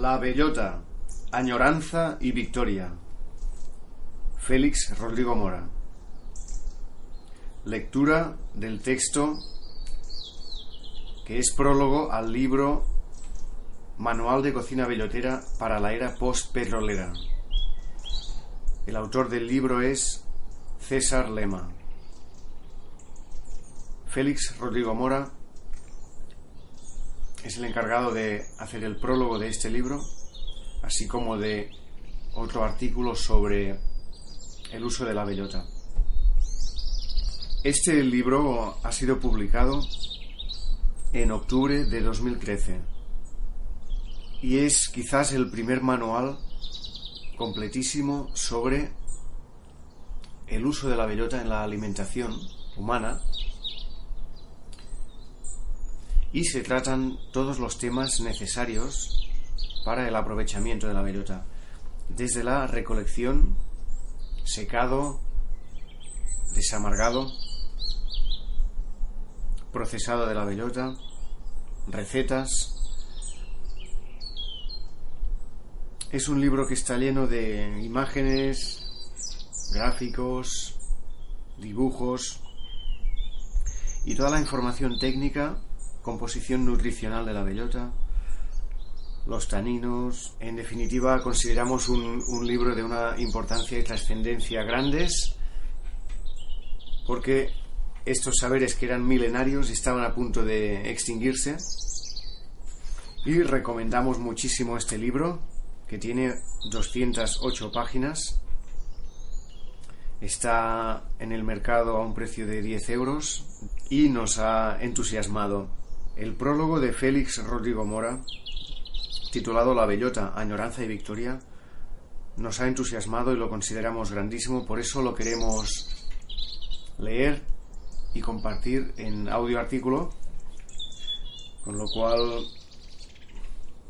La bellota, añoranza y victoria. Félix Rodrigo Mora. Lectura del texto que es prólogo al libro Manual de cocina bellotera para la era post-petrolera. El autor del libro es César Lema. Félix Rodrigo Mora es el encargado de hacer el prólogo de este libro, así como de otro artículo sobre el uso de la bellota. Este libro ha sido publicado en octubre de 2013 y es quizás el primer manual completísimo sobre el uso de la bellota en la alimentación humana, y se tratan todos los temas necesarios para el aprovechamiento de la bellota, desde la recolección, secado, desamargado, procesado de la bellota, recetas. Es un libro que está lleno de imágenes, gráficos, dibujos y toda la información técnica, composición nutricional de la bellota, los taninos. En definitiva, consideramos un libro de una importancia y trascendencia grandes, porque estos saberes que eran milenarios estaban a punto de extinguirse, y recomendamos muchísimo este libro, que tiene 208 páginas. Está en el mercado a un precio de 10 euros y nos ha entusiasmado. El prólogo de Félix Rodrigo Mora, titulado La bellota, añoranza y victoria, nos ha entusiasmado y lo consideramos grandísimo. Por eso lo queremos leer y compartir en audio artículo, con lo cual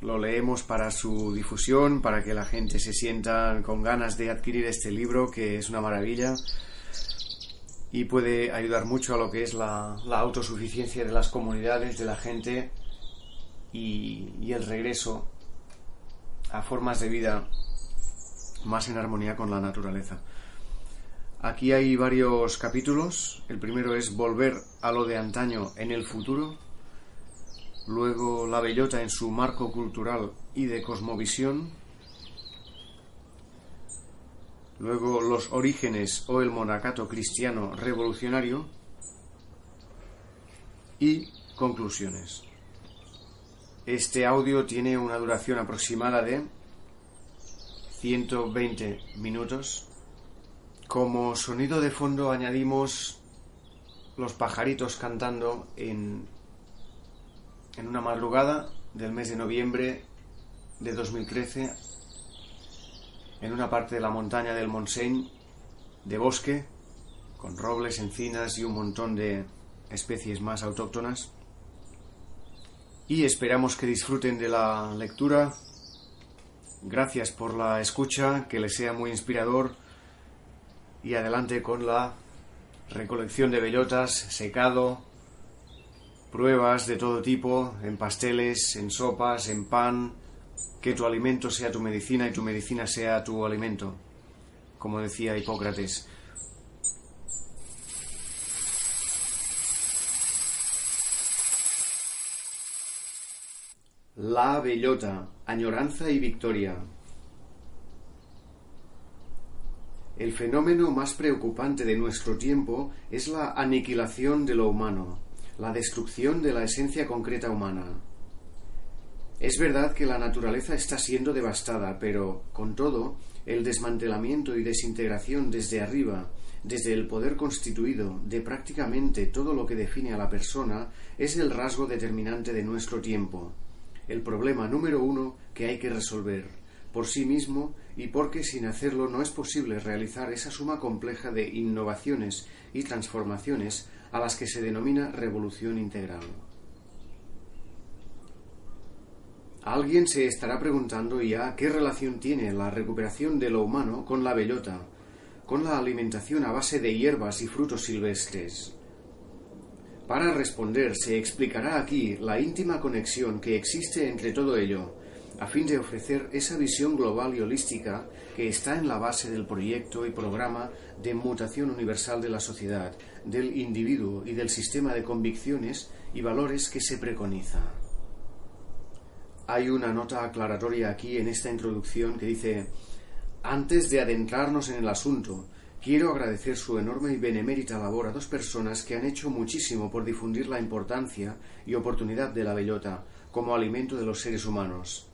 lo leemos para su difusión, para que la gente se sienta con ganas de adquirir este libro, que es una maravilla y puede ayudar mucho a lo que es la autosuficiencia de las comunidades, de la gente, y el regreso a formas de vida más en armonía con la naturaleza. Aquí hay varios capítulos. El primero es Volver a lo de antaño en el futuro. Luego la bellota en su marco cultural y de cosmovisión. Luego los orígenes o el monacato cristiano revolucionario. Y conclusiones. Este audio tiene una duración aproximada de 120 minutos. Como sonido de fondo añadimos los pajaritos cantando en una madrugada del mes de noviembre de 2013, en una parte de la montaña del Montseny, de bosque, con robles, encinas y un montón de especies más autóctonas. Y esperamos que disfruten de la lectura. Gracias por la escucha, que les sea muy inspirador, y adelante con la recolección de bellotas, secado, pruebas de todo tipo, en pasteles, en sopas, en pan. Que tu alimento sea tu medicina y tu medicina sea tu alimento, como decía Hipócrates. La bellota, añoranza y victoria. El fenómeno más preocupante de nuestro tiempo es la aniquilación de lo humano, la destrucción de la esencia concreta humana. Es verdad que la naturaleza está siendo devastada, pero, con todo, el desmantelamiento y desintegración desde arriba, desde el poder constituido de prácticamente todo lo que define a la persona, es el rasgo determinante de nuestro tiempo. El problema número uno que hay que resolver, por sí mismo, y porque sin hacerlo no es posible realizar esa suma compleja de innovaciones y transformaciones a las que se denomina revolución integral. Alguien se estará preguntando ya qué relación tiene la recuperación de lo humano con la bellota, con la alimentación a base de hierbas y frutos silvestres. Para responder se explicará aquí la íntima conexión que existe entre todo ello, a fin de ofrecer esa visión global y holística que está en la base del proyecto y programa de mutación universal de la sociedad, del individuo y del sistema de convicciones y valores que se preconiza. Hay una nota aclaratoria aquí en esta introducción que dice: antes de adentrarnos en el asunto, quiero agradecer su enorme y benemérita labor a dos personas que han hecho muchísimo por difundir la importancia y oportunidad de la bellota como alimento de los seres humanos.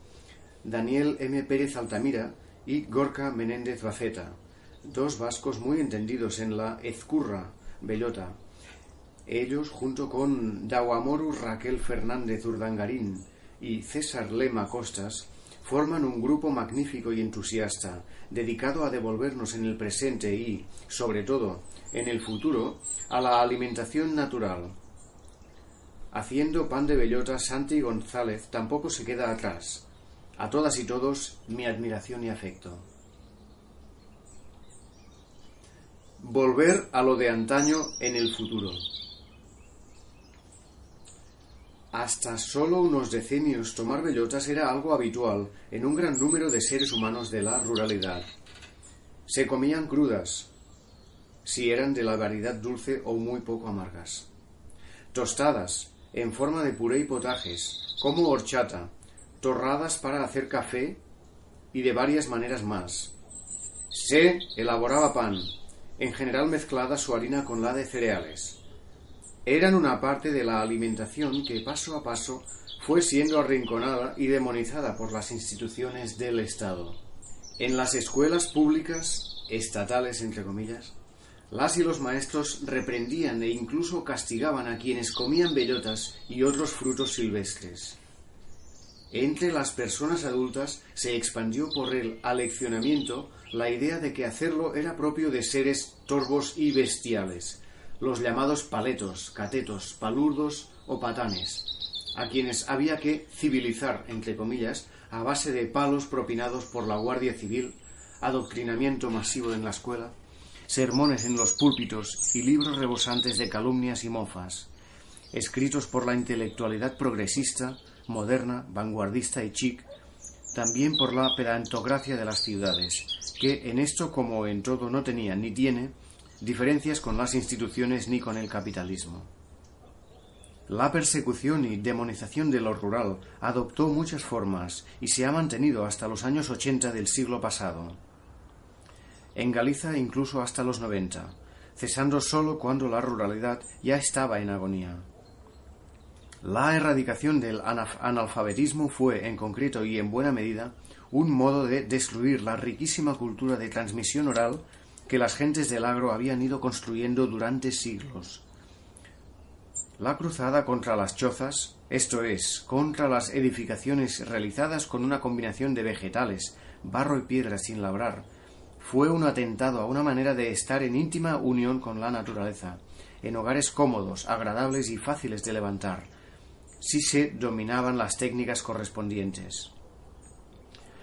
Daniel M. Pérez Altamira y Gorka Menéndez Baceta, dos vascos muy entendidos en la ezcurra, bellota. Ellos, junto con Dauamoru Raquel Fernández Urdangarín y César Lema Costas, forman un grupo magnífico y entusiasta, dedicado a devolvernos en el presente y, sobre todo, en el futuro, a la alimentación natural. Haciendo pan de bellota, Santi González tampoco se queda atrás. A todas y todos, mi admiración y afecto. Volver a lo de antaño en el futuro. Hasta solo unos decenios tomar bellotas era algo habitual en un gran número de seres humanos de la ruralidad. Se comían crudas, si eran de la variedad dulce o muy poco amargas. Tostadas, en forma de puré y potajes, como horchata, torradas para hacer café y de varias maneras más. Se elaboraba pan, en general mezclada su harina con la de cereales. Eran una parte de la alimentación que paso a paso fue siendo arrinconada y demonizada por las instituciones del Estado. En las escuelas públicas, estatales entre comillas, las y los maestros reprendían e incluso castigaban a quienes comían bellotas y otros frutos silvestres. Entre las personas adultas se expandió por el aleccionamiento la idea de que hacerlo era propio de seres torvos y bestiales, los llamados paletos, catetos, palurdos o patanes, a quienes había que civilizar, entre comillas, a base de palos propinados por la Guardia Civil, adoctrinamiento masivo en la escuela, sermones en los púlpitos y libros rebosantes de calumnias y mofas, escritos por la intelectualidad progresista, moderna, vanguardista y chic, también por la pedantocracia de las ciudades, que en esto como en todo no tenía ni tiene diferencias con las instituciones ni con el capitalismo. La persecución y demonización de lo rural adoptó muchas formas y se ha mantenido hasta los años 80 del siglo pasado. En Galicia incluso hasta los 90, cesando solo cuando la ruralidad ya estaba en agonía. La erradicación del analfabetismo fue, en concreto y en buena medida, un modo de destruir la riquísima cultura de transmisión oral que las gentes del agro habían ido construyendo durante siglos. La cruzada contra las chozas, esto es, contra las edificaciones realizadas con una combinación de vegetales, barro y piedra sin labrar, fue un atentado a una manera de estar en íntima unión con la naturaleza, en hogares cómodos, agradables y fáciles de levantar, si se dominaban las técnicas correspondientes.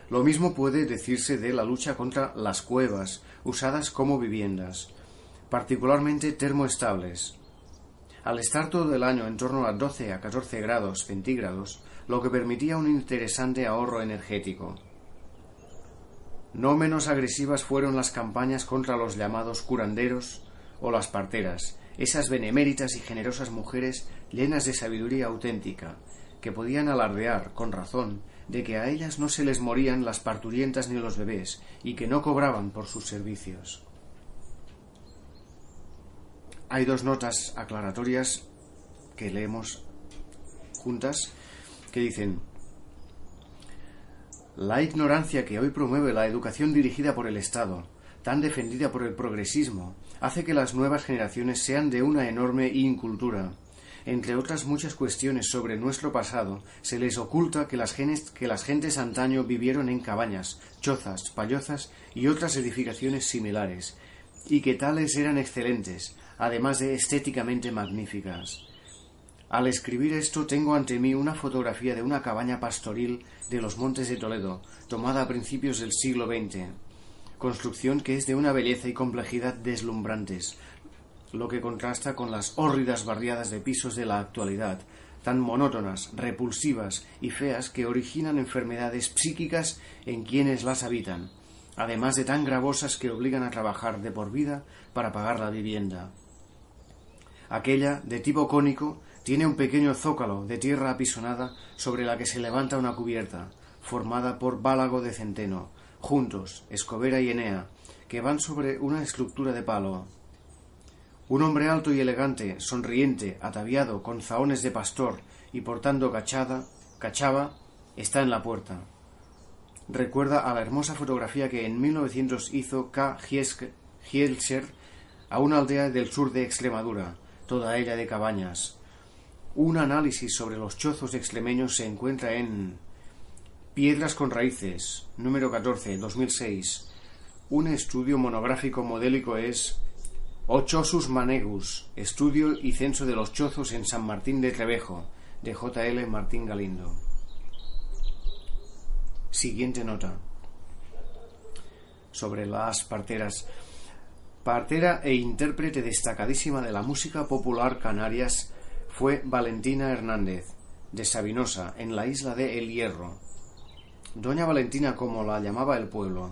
Lo mismo puede decirse de la lucha contra las cuevas, usadas como viviendas, particularmente termoestables. Al estar todo el año en torno a 12 a 14 grados centígrados, lo que permitía un interesante ahorro energético. No menos agresivas fueron las campañas contra los llamados curanderos o las parteras, esas beneméritas y generosas mujeres llenas de sabiduría auténtica, que podían alardear, con razón, de que a ellas no se les morían las parturientas ni los bebés, y que no cobraban por sus servicios. Hay dos notas aclaratorias que leemos juntas, que dicen: la ignorancia que hoy promueve la educación dirigida por el Estado, tan defendida por el progresismo, hace que las nuevas generaciones sean de una enorme incultura. Entre otras muchas cuestiones sobre nuestro pasado, se les oculta que las gentes antaño vivieron en cabañas, chozas, pallozas y otras edificaciones similares, y que tales eran excelentes, además de estéticamente magníficas. Al escribir esto tengo ante mí una fotografía de una cabaña pastoril de los Montes de Toledo, tomada a principios del siglo XX, construcción que es de una belleza y complejidad deslumbrantes, lo que contrasta con las hórridas barriadas de pisos de la actualidad, tan monótonas, repulsivas y feas que originan enfermedades psíquicas en quienes las habitan, además de tan gravosas que obligan a trabajar de por vida para pagar la vivienda. Aquella, de tipo cónico, tiene un pequeño zócalo de tierra apisonada sobre la que se levanta una cubierta, formada por bálago de centeno, juntos, Escobera y Enea, que van sobre una estructura de palo. Un hombre alto y elegante, sonriente, ataviado con zahones de pastor y portando cachava, está en la puerta. Recuerda a la hermosa fotografía que en 1900 hizo K. Gielser a una aldea del sur de Extremadura, toda ella de cabañas. Un análisis sobre los chozos extremeños se encuentra en Piedras con raíces, número 14, 2006. Un estudio monográfico modélico es O chosus manegus, estudio y censo de los chozos en San Martín de Trevejo, de J. L. Martín Galindo. Siguiente nota. Sobre las parteras. Partera e intérprete destacadísima de la música popular canarias fue Valentina Hernández, de Sabinosa, en la isla de El Hierro. Doña Valentina, como la llamaba el pueblo,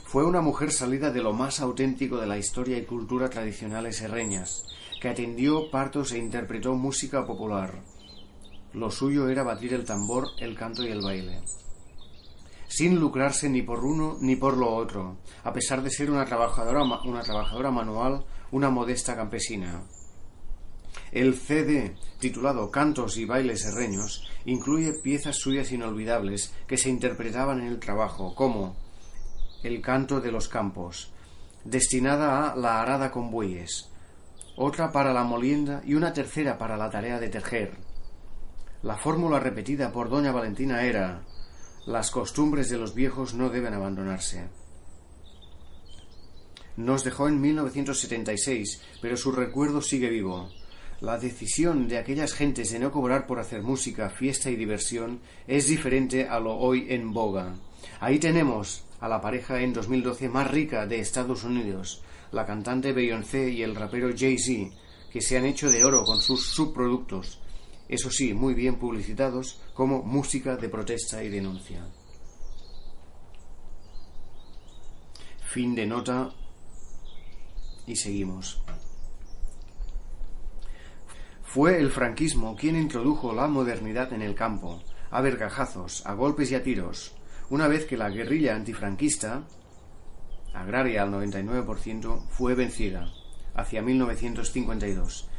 fue una mujer salida de lo más auténtico de la historia y cultura tradicionales herreñas, que atendió partos e interpretó música popular. Lo suyo era batir el tambor, el canto y el baile, sin lucrarse ni por uno ni por lo otro, a pesar de ser una trabajadora manual, una modesta campesina. El CD, titulado Cantos y bailes herreños, incluye piezas suyas inolvidables que se interpretaban en el trabajo, como El canto de los campos, destinada a la arada con bueyes, otra para la molienda y una tercera para la tarea de tejer. La fórmula repetida por doña Valentina era: las costumbres de los viejos no deben abandonarse. Nos dejó en 1976, pero su recuerdo sigue vivo. La decisión de aquellas gentes de no cobrar por hacer música, fiesta y diversión es diferente a lo hoy en boga. Ahí tenemos a la pareja en 2012 más rica de Estados Unidos, la cantante Beyoncé y el rapero Jay-Z, que se han hecho de oro con sus subproductos, eso sí, muy bien publicitados como música de protesta y denuncia. Fin de nota y seguimos. Fue el franquismo quien introdujo la modernidad en el campo, a vergajazos, a golpes y a tiros, una vez que la guerrilla antifranquista, agraria al 99%, fue vencida, hacia 1952.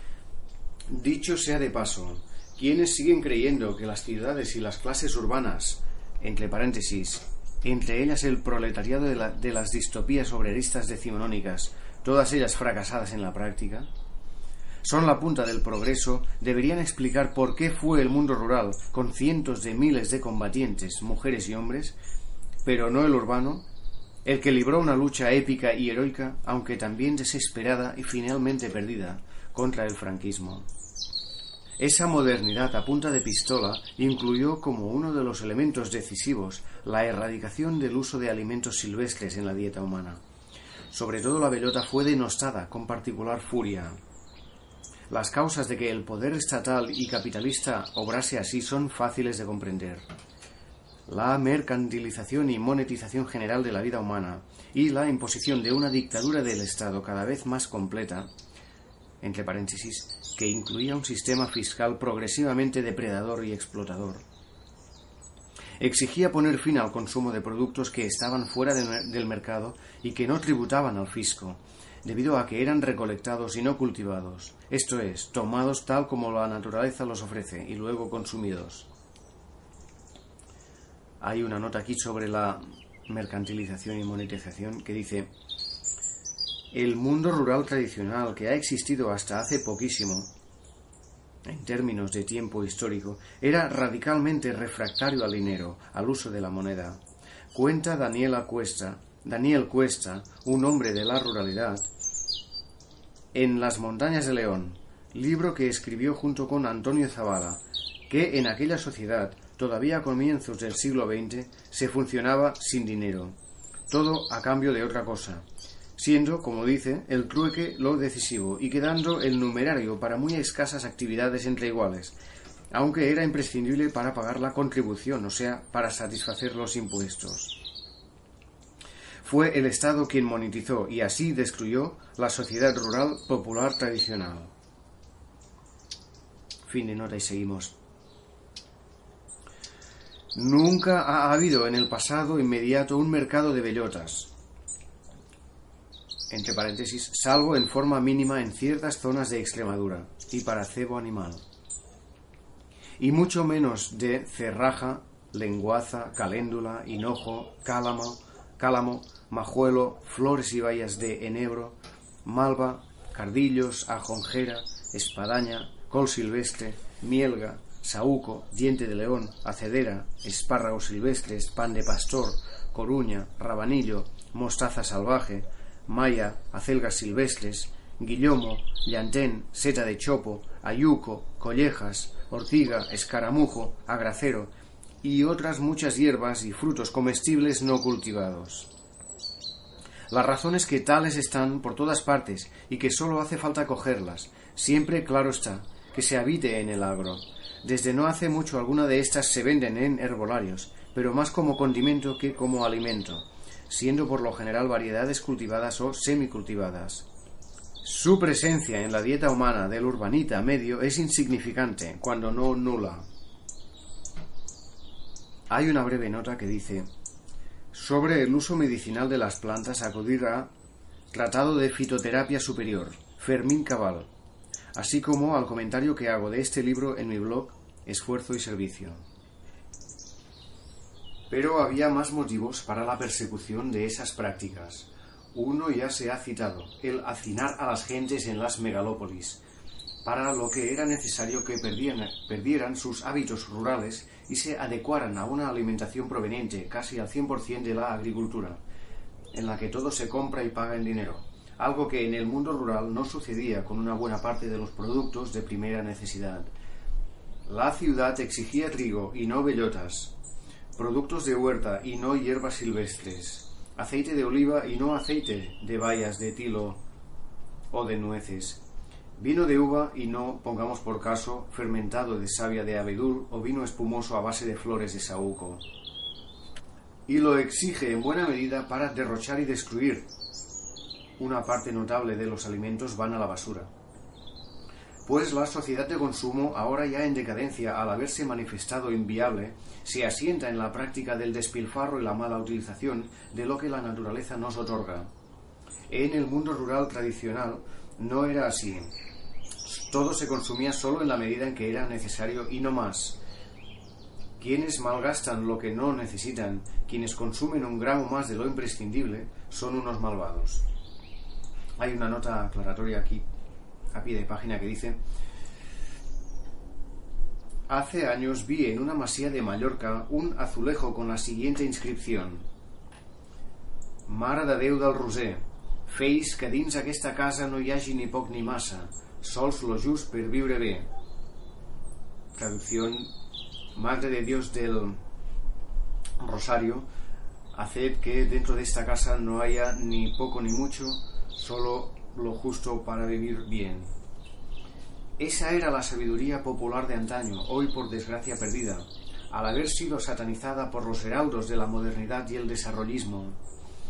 Dicho sea de paso, quienes siguen creyendo que las ciudades y las clases urbanas, entre paréntesis, entre ellas el proletariado de las distopías obreristas decimonónicas, todas ellas fracasadas en la práctica, son la punta del progreso, deberían explicar por qué fue el mundo rural, con cientos de miles de combatientes, mujeres y hombres, pero no el urbano, el que libró una lucha épica y heroica, aunque también desesperada y finalmente perdida, contra el franquismo. Esa modernidad a punta de pistola incluyó como uno de los elementos decisivos la erradicación del uso de alimentos silvestres en la dieta humana. Sobre todo la bellota fue denostada con particular furia. Las causas de que el poder estatal y capitalista obrase así son fáciles de comprender. La mercantilización y monetización general de la vida humana y la imposición de una dictadura del Estado cada vez más completa, entre paréntesis, que incluía un sistema fiscal progresivamente depredador y explotador. Exigía poner fin al consumo de productos que estaban fuera del mercado y que no tributaban al fisco, debido a que eran recolectados y no cultivados, esto es, tomados tal como la naturaleza los ofrece y luego consumidos. Hay una nota aquí sobre la mercantilización y monetización que dice: el mundo rural tradicional, que ha existido hasta hace poquísimo, en términos de tiempo histórico, era radicalmente refractario al dinero, al uso de la moneda. Cuenta Daniel Cuesta, un hombre de la ruralidad, en Las montañas de León, libro que escribió junto con Antonio Zavala, que en aquella sociedad, todavía a comienzos del siglo XX, se funcionaba sin dinero, todo a cambio de otra cosa, siendo, como dice, el trueque lo decisivo y quedando el numerario para muy escasas actividades entre iguales, aunque era imprescindible para pagar la contribución, o sea, para satisfacer los impuestos. Fue el Estado quien monetizó y así destruyó la sociedad rural popular tradicional. Fin de nota y seguimos. Nunca ha habido en el pasado inmediato un mercado de bellotas, entre paréntesis, salvo en forma mínima en ciertas zonas de Extremadura y para cebo animal, y mucho menos de cerraja, lenguaza, caléndula, hinojo, cálamo, majuelo, flores y bayas de enebro, malva, cardillos, ajonjera, espadaña, col silvestre, mielga, saúco, diente de león, acedera, espárragos silvestres, pan de pastor, coruña, rabanillo, mostaza salvaje, maya, acelgas silvestres, guillomo, llantén, seta de chopo, ayuco, collejas, ortiga, escaramujo, agracero y otras muchas hierbas y frutos comestibles no cultivados. La razón es que tales están por todas partes y que sólo hace falta cogerlas, siempre claro está, que se habite en el agro. Desde no hace mucho alguna de estas se venden en herbolarios, pero más como condimento que como alimento, siendo por lo general variedades cultivadas o semicultivadas. Su presencia en la dieta humana del urbanita medio es insignificante, cuando no nula. Hay una breve nota que dice: sobre el uso medicinal de las plantas acudir a Tratado de Fitoterapia Superior, Fermín Cabal, así como al comentario que hago de este libro en mi blog Esfuerzo y Servicio. Pero había más motivos para la persecución de esas prácticas. Uno ya se ha citado, el hacinar a las gentes en las megalópolis, para lo que era necesario que perdieran sus hábitos rurales y se adecuaran a una alimentación proveniente casi al 100% de la agricultura, en la que todo se compra y paga en dinero, algo que en el mundo rural no sucedía con una buena parte de los productos de primera necesidad. La ciudad exigía trigo y no bellotas, productos de huerta y no hierbas silvestres, aceite de oliva y no aceite de bayas de tilo o de nueces, vino de uva y no, pongamos por caso, fermentado de savia de abedul o vino espumoso a base de flores de saúco. Y lo exige en buena medida para derrochar y destruir. Una parte notable de los alimentos van a la basura. Pues la sociedad de consumo, ahora ya en decadencia al haberse manifestado inviable, se asienta en la práctica del despilfarro y la mala utilización de lo que la naturaleza nos otorga. En el mundo rural tradicional no era así. Todo se consumía solo en la medida en que era necesario y no más. Quienes malgastan lo que no necesitan, quienes consumen un gramo más de lo imprescindible, son unos malvados. Hay una nota aclaratoria aquí, a pie de página, que dice: hace años vi en una masía de Mallorca un azulejo con la siguiente inscripción: Mare de Déu del Roser, feis que dins aquesta casa no hi hagi ni poc ni massa, sols lo just per viure bé. Traducción: Madre de Dios del Rosario, haced que dentro de esta casa no haya ni poco ni mucho, solo lo justo para vivir bien. Esa era la sabiduría popular de antaño, hoy por desgracia perdida, al haber sido satanizada por los heraldos de la modernidad y el desarrollismo.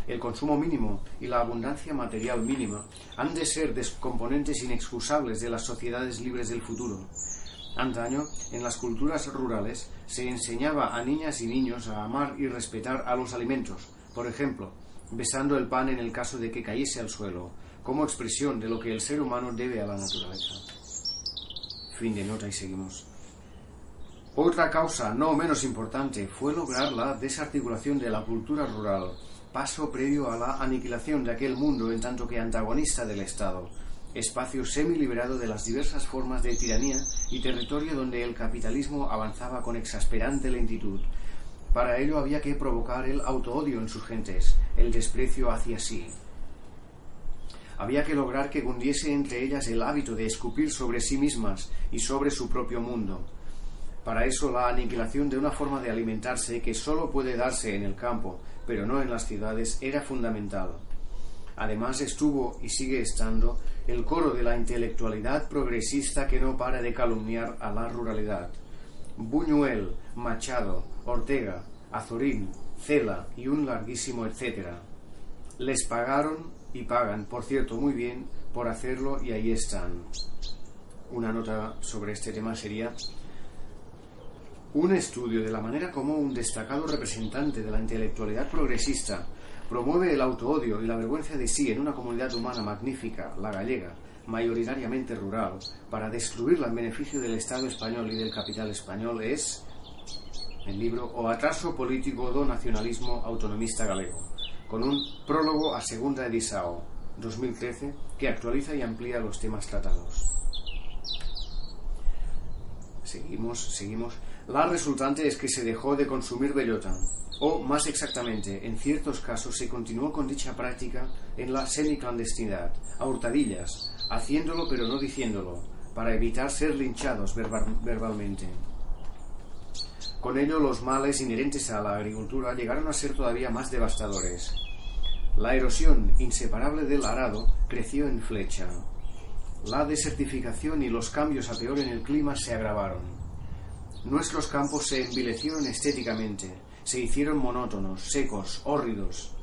El consumo mínimo y la abundancia material mínima han de ser componentes inexcusables de las sociedades libres del futuro. Antaño, en las culturas rurales, se enseñaba a niñas y niños a amar y respetar a los alimentos, por ejemplo, besando el pan en el caso de que cayese al suelo, como expresión de lo que el ser humano debe a la naturaleza. Fin de nota y seguimos. Otra causa, no menos importante, fue lograr la desarticulación de la cultura rural, paso previo a la aniquilación de aquel mundo en tanto que antagonista del Estado, espacio semi-liberado de las diversas formas de tiranía y territorio donde el capitalismo avanzaba con exasperante lentitud. Para ello había que provocar el autoodio en sus gentes, el desprecio hacia sí. Había que lograr que cundiese entre ellas el hábito de escupir sobre sí mismas y sobre su propio mundo. Para eso la aniquilación de una forma de alimentarse que sólo puede darse en el campo, pero no en las ciudades, era fundamental. Además estuvo, y sigue estando, el coro de la intelectualidad progresista que no para de calumniar a la ruralidad. Buñuel, Machado, Ortega, Azorín, Cela y un larguísimo etcétera. Les pagaron y pagan, por cierto, muy bien por hacerlo, y ahí están. Una nota sobre este tema sería: un estudio de la manera como un destacado representante de la intelectualidad progresista promueve el autoodio y la vergüenza de sí en una comunidad humana magnífica, la gallega, mayoritariamente rural, para destruirla en beneficio del Estado español y del capital español es el libro O atraso político do nacionalismo autonomista galego, con un prólogo a segunda edición, 2013, que actualiza y amplía los temas tratados. Seguimos. La resultante es que se dejó de consumir bellota, o más exactamente, en ciertos casos se continuó con dicha práctica en la semiclandestinidad, a hurtadillas, haciéndolo pero no diciéndolo, para evitar ser linchados verbalmente. Con ello, los males inherentes a la agricultura llegaron a ser todavía más devastadores. La erosión, inseparable del arado, creció en flecha. La desertificación y los cambios a peor en el clima se agravaron. Nuestros campos se envilecieron estéticamente, se hicieron monótonos, secos, hórridos.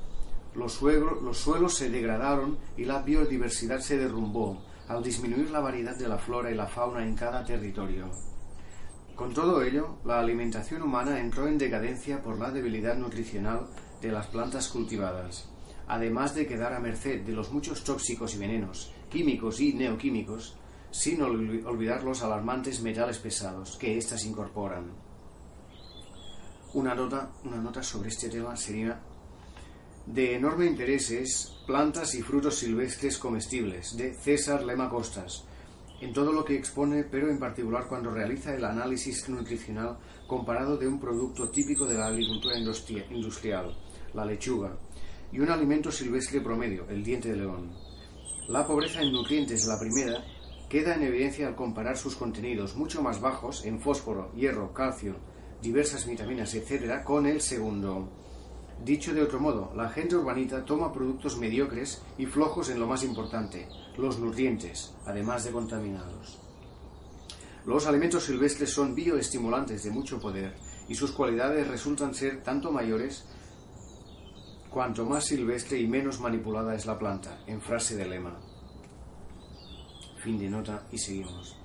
Los suelos se degradaron y la biodiversidad se derrumbó, al disminuir la variedad de la flora y la fauna en cada territorio. Con todo ello, la alimentación humana entró en decadencia por la debilidad nutricional de las plantas cultivadas, además de quedar a merced de los muchos tóxicos y venenos, químicos y neoquímicos, sin olvidar los alarmantes metales pesados que éstas incorporan. Una nota sobre este tema sería: de enorme interés es Plantas y frutos silvestres comestibles, de César Lema Costas, en todo lo que expone, pero en particular cuando realiza el análisis nutricional comparado de un producto típico de la agricultura industrial, la lechuga, y un alimento silvestre promedio, el diente de león. La pobreza en nutrientes de la primera queda en evidencia al comparar sus contenidos mucho más bajos en fósforo, hierro, calcio, diversas vitaminas, etc., con el segundo. Dicho de otro modo, la gente urbanita toma productos mediocres y flojos en lo más importante, los nutrientes, además de contaminados. Los alimentos silvestres son bioestimulantes de mucho poder y sus cualidades resultan ser tanto mayores cuanto más silvestre y menos manipulada es la planta, en frase de Lema. Fin de nota y seguimos.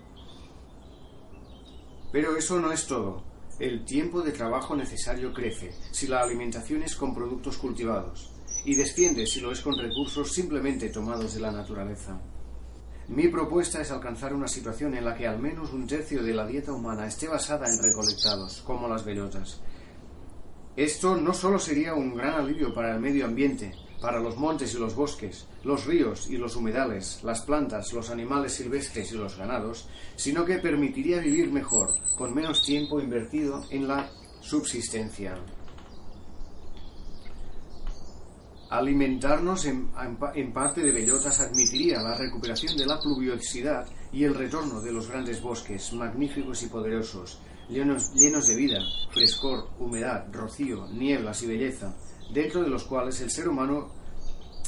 Pero eso no es todo. El tiempo de trabajo necesario crece si la alimentación es con productos cultivados y desciende si lo es con recursos simplemente tomados de la naturaleza. Mi propuesta es alcanzar una situación en la que al menos un tercio de la dieta humana esté basada en recolectados, como las bellotas. Esto no solo sería un gran alivio para el medio ambiente, para los montes y los bosques, los ríos y los humedales, las plantas, los animales silvestres y los ganados, sino que permitiría vivir mejor, con menos tiempo invertido en la subsistencia. Alimentarnos en parte de bellotas admitiría la recuperación de la pluviosidad y el retorno de los grandes bosques, magníficos y poderosos, llenos de vida, frescor, humedad, rocío, nieblas y belleza, dentro de los cuales el ser humano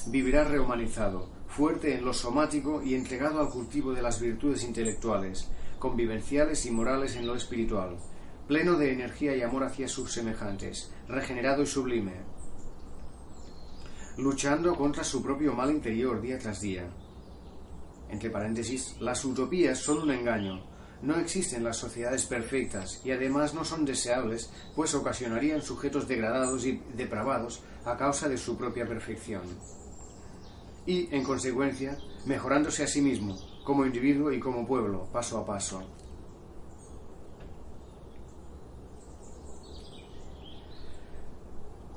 vivirá rehumanizado, fuerte en lo somático y entregado al cultivo de las virtudes intelectuales, convivenciales y morales en lo espiritual, pleno de energía y amor hacia sus semejantes, regenerado y sublime, luchando contra su propio mal interior día tras día. Entre paréntesis, las utopías son un engaño. No existen las sociedades perfectas y además no son deseables, pues ocasionarían sujetos degradados y depravados a causa de su propia perfección. Y, en consecuencia, mejorándose a sí mismo, como individuo y como pueblo, paso a paso.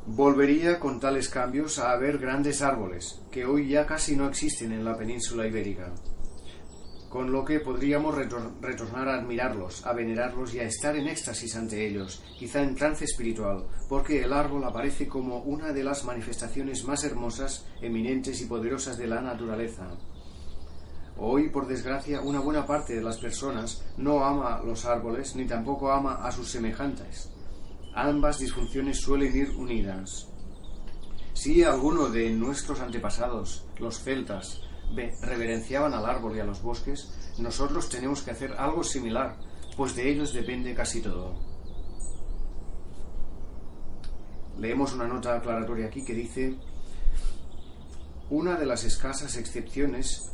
Volvería con tales cambios a haber grandes árboles, que hoy ya casi no existen en la península ibérica, con lo que podríamos retornar a admirarlos, a venerarlos y a estar en éxtasis ante ellos, quizá en trance espiritual, porque el árbol aparece como una de las manifestaciones más hermosas, eminentes y poderosas de la naturaleza. Hoy, por desgracia, una buena parte de las personas no ama los árboles ni tampoco ama a sus semejantes. Ambas disfunciones suelen ir unidas. Si alguno de nuestros antepasados, los celtas, reverenciaban al árbol y a los bosques, nosotros tenemos que hacer algo similar, pues de ellos depende casi todo. Leemos una nota aclaratoria aquí que dice: una de las escasas excepciones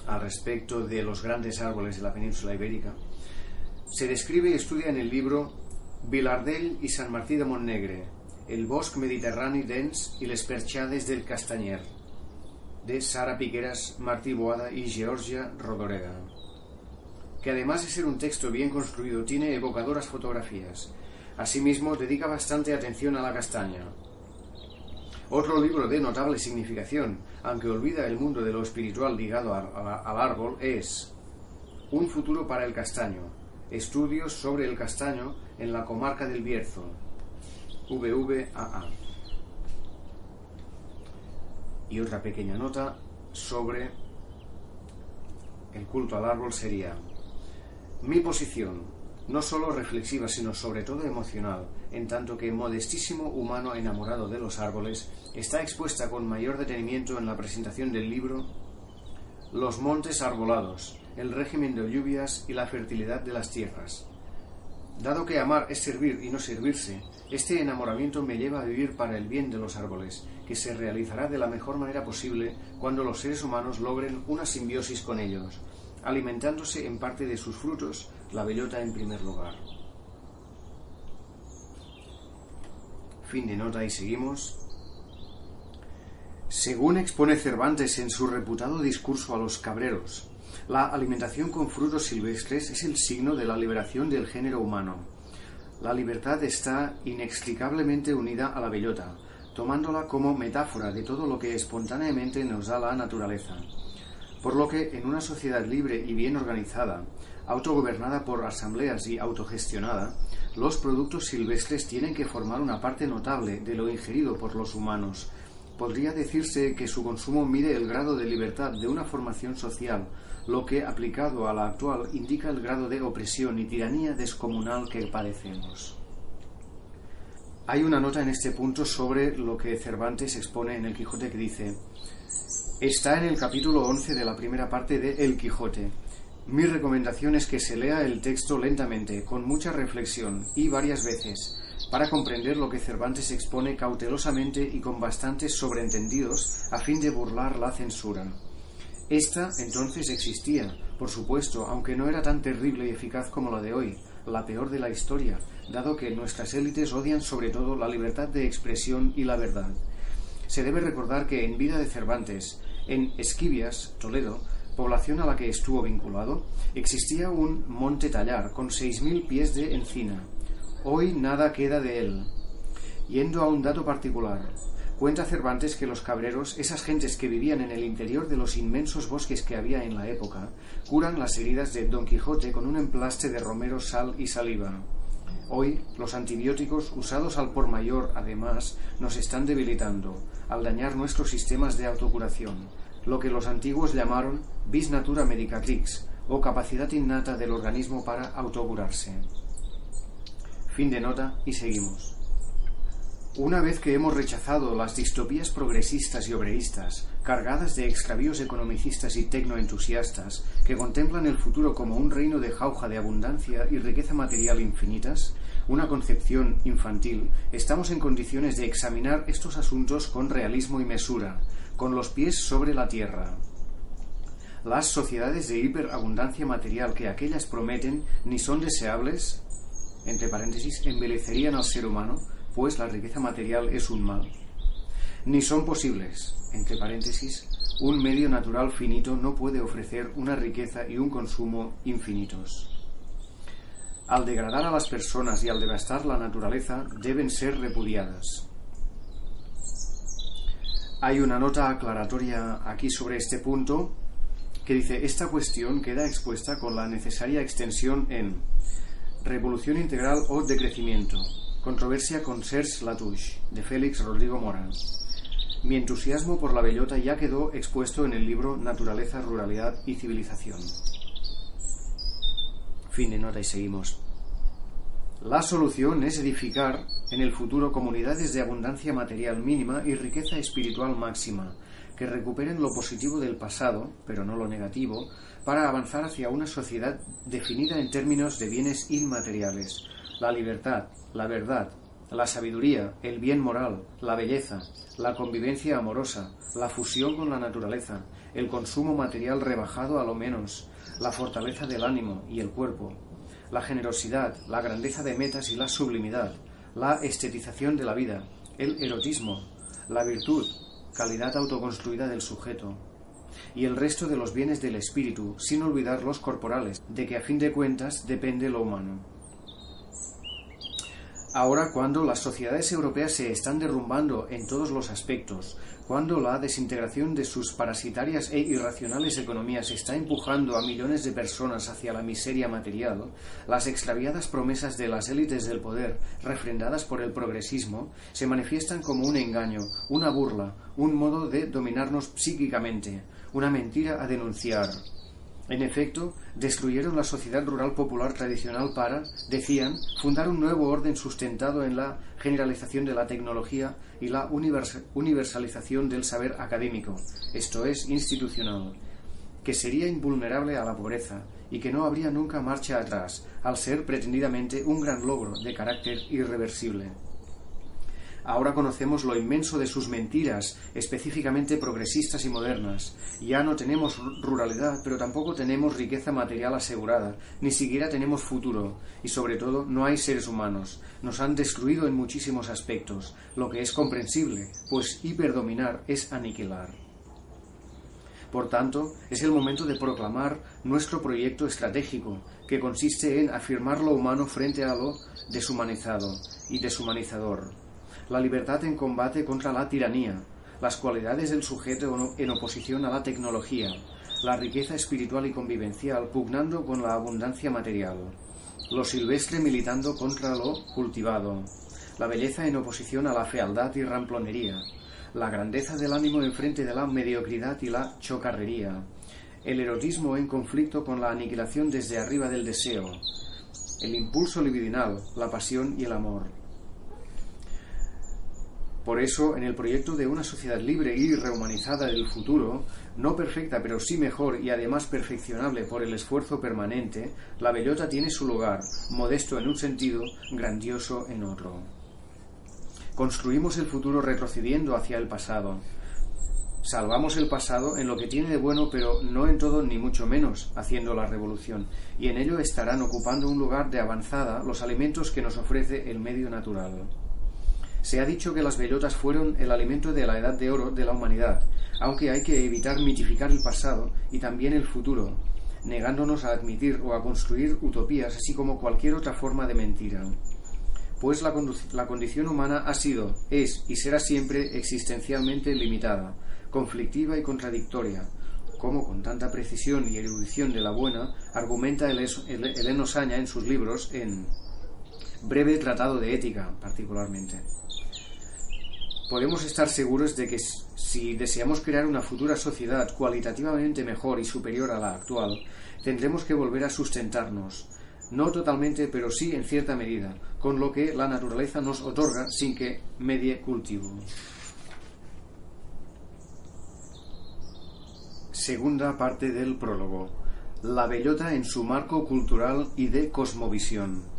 al respecto de los grandes árboles de la península ibérica se describe y estudia en el libro Vilardell y Sant Martí de Montnegre, el bosc mediterrani dens i les perxades del Castanyer, de Sara Piqueras, Martí Boada y Georgia Rodoreda, que además de ser un texto bien construido, tiene evocadoras fotografías. Asimismo, dedica bastante atención a la castaña. Otro libro de notable significación, aunque olvida el mundo de lo espiritual ligado al árbol, es Un futuro para el castaño, estudios sobre el castaño en la comarca del Bierzo, VVAA. Y otra pequeña nota sobre el culto al árbol sería: mi posición, no solo reflexiva sino sobre todo emocional, en tanto que modestísimo humano enamorado de los árboles, está expuesta con mayor detenimiento en la presentación del libro Los montes arbolados, el régimen de lluvias y la fertilidad de las tierras. Dado que amar es servir y no servirse, este enamoramiento me lleva a vivir para el bien de los árboles, que se realizará de la mejor manera posible cuando los seres humanos logren una simbiosis con ellos, alimentándose en parte de sus frutos, la bellota en primer lugar. Fin de nota y seguimos. Según expone Cervantes en su reputado discurso a los cabreros, la alimentación con frutos silvestres es el signo de la liberación del género humano. La libertad está inextricablemente unida a la bellota, tomándola como metáfora de todo lo que espontáneamente nos da la naturaleza. Por lo que en una sociedad libre y bien organizada, autogobernada por asambleas y autogestionada, los productos silvestres tienen que formar una parte notable de lo ingerido por los humanos. Podría decirse que su consumo mide el grado de libertad de una formación social, lo que, aplicado a la actual, indica el grado de opresión y tiranía descomunal que padecemos. Hay una nota en este punto sobre lo que Cervantes expone en El Quijote que dice: está en el capítulo 11 de la primera parte de El Quijote. Mi recomendación es que se lea el texto lentamente, con mucha reflexión y varias veces, para comprender lo que Cervantes expone cautelosamente y con bastantes sobreentendidos a fin de burlar la censura. Esta entonces existía, por supuesto, aunque no era tan terrible y eficaz como la de hoy, la peor de la historia, dado que nuestras élites odian sobre todo la libertad de expresión y la verdad. Se debe recordar que en vida de Cervantes, en Esquivias, Toledo, población a la que estuvo vinculado, existía un monte tallar con 6.000 pies de encina. Hoy nada queda de él. Yendo a un dato particular, cuenta Cervantes que los cabreros, esas gentes que vivían en el interior de los inmensos bosques que había en la época, curan las heridas de Don Quijote con un emplaste de romero, sal y saliva. Hoy, los antibióticos usados al por mayor, además, nos están debilitando, al dañar nuestros sistemas de autocuración, lo que los antiguos llamaron vis natura medicatrix, o capacidad innata del organismo para autocurarse. Fin de nota y seguimos. Una vez que hemos rechazado las distopías progresistas y obreístas, cargadas de extravíos economicistas y tecnoentusiastas, que contemplan el futuro como un reino de jauja de abundancia y riqueza material infinitas, una concepción infantil, estamos en condiciones de examinar estos asuntos con realismo y mesura, con los pies sobre la tierra. Las sociedades de hiperabundancia material que aquellas prometen ni son deseables, entre paréntesis, embellecerían al ser humano, pues la riqueza material es un mal, ni son posibles, entre paréntesis, un medio natural finito no puede ofrecer una riqueza y un consumo infinitos. Al degradar a las personas y al devastar la naturaleza, deben ser repudiadas. Hay una nota aclaratoria aquí sobre este punto que dice: esta cuestión queda expuesta con la necesaria extensión en Revolución Integral o Decrecimiento, controversia con Serge Latouche, de Félix Rodrigo Mora. Mi entusiasmo por la bellota ya quedó expuesto en el libro Naturaleza, Ruralidad y Civilización. Fin de nota y seguimos. La solución es edificar en el futuro comunidades de abundancia material mínima y riqueza espiritual máxima, que recuperen lo positivo del pasado, pero no lo negativo, para avanzar hacia una sociedad definida en términos de bienes inmateriales: la libertad, la verdad, la sabiduría, el bien moral, la belleza, la convivencia amorosa, la fusión con la naturaleza, el consumo material rebajado a lo menos, la fortaleza del ánimo y el cuerpo, la generosidad, la grandeza de metas y la sublimidad, la estetización de la vida, el erotismo, la virtud, calidad autoconstruida del sujeto, y el resto de los bienes del espíritu, sin olvidar los corporales, de que a fin de cuentas depende lo humano. Ahora, cuando las sociedades europeas se están derrumbando en todos los aspectos, cuando la desintegración de sus parasitarias e irracionales economías está empujando a millones de personas hacia la miseria material, las extraviadas promesas de las élites del poder, refrendadas por el progresismo, se manifiestan como un engaño, una burla, un modo de dominarnos psíquicamente, una mentira a denunciar. En efecto, destruyeron la sociedad rural popular tradicional para, decían, fundar un nuevo orden sustentado en la generalización de la tecnología y la universalización del saber académico, esto es, institucional, que sería invulnerable a la pobreza y que no habría nunca marcha atrás, al ser pretendidamente un gran logro de carácter irreversible. Ahora conocemos lo inmenso de sus mentiras, específicamente progresistas y modernas. Ya no tenemos ruralidad, pero tampoco tenemos riqueza material asegurada, ni siquiera tenemos futuro, y sobre todo no hay seres humanos. Nos han destruido en muchísimos aspectos, lo que es comprensible, pues hiperdominar es aniquilar. Por tanto, es el momento de proclamar nuestro proyecto estratégico, que consiste en afirmar lo humano frente a lo deshumanizado y deshumanizador. La libertad en combate contra la tiranía, las cualidades del sujeto en oposición a la tecnología, la riqueza espiritual y convivencial pugnando con la abundancia material, lo silvestre militando contra lo cultivado, la belleza en oposición a la fealdad y ramplonería, la grandeza del ánimo enfrente de la mediocridad y la chocarrería, el erotismo en conflicto con la aniquilación desde arriba del deseo, el impulso libidinal, la pasión y el amor. Por eso, en el proyecto de una sociedad libre y rehumanizada del futuro, no perfecta pero sí mejor y además perfeccionable por el esfuerzo permanente, la bellota tiene su lugar, modesto en un sentido, grandioso en otro. Construimos el futuro retrocediendo hacia el pasado. Salvamos el pasado en lo que tiene de bueno, pero no en todo ni mucho menos, haciendo la revolución, y en ello estarán ocupando un lugar de avanzada los alimentos que nos ofrece el medio natural. Se ha dicho que las bellotas fueron el alimento de la edad de oro de la humanidad, aunque hay que evitar mitificar el pasado y también el futuro, negándonos a admitir o a construir utopías, así como cualquier otra forma de mentira. Pues la condición humana ha sido, es y será siempre existencialmente limitada, conflictiva y contradictoria, como con tanta precisión y erudición de la buena argumenta Heleno Saña en sus libros, en Breve Tratado de Ética, particularmente. Podemos estar seguros de que si deseamos crear una futura sociedad cualitativamente mejor y superior a la actual, tendremos que volver a sustentarnos, no totalmente, pero sí en cierta medida, con lo que la naturaleza nos otorga sin que medie cultivo. Segunda parte del prólogo. La bellota en su marco cultural y de cosmovisión.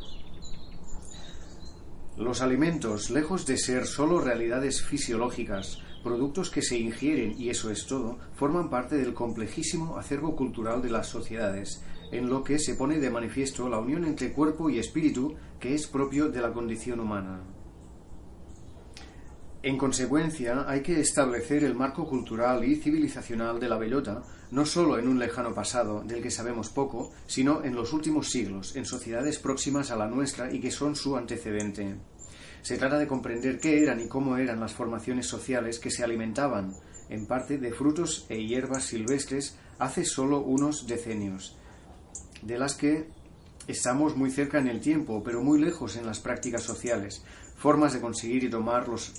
Los alimentos, lejos de ser solo realidades fisiológicas, productos que se ingieren y eso es todo, forman parte del complejísimo acervo cultural de las sociedades, en lo que se pone de manifiesto la unión entre cuerpo y espíritu que es propio de la condición humana. En consecuencia, hay que establecer el marco cultural y civilizacional de la bellota, no solo en un lejano pasado, del que sabemos poco, sino en los últimos siglos, en sociedades próximas a la nuestra y que son su antecedente. Se trata de comprender qué eran y cómo eran las formaciones sociales que se alimentaban, en parte, de frutos e hierbas silvestres hace solo unos decenios, de las que estamos muy cerca en el tiempo, pero muy lejos en las prácticas sociales, formas de conseguir y tomar los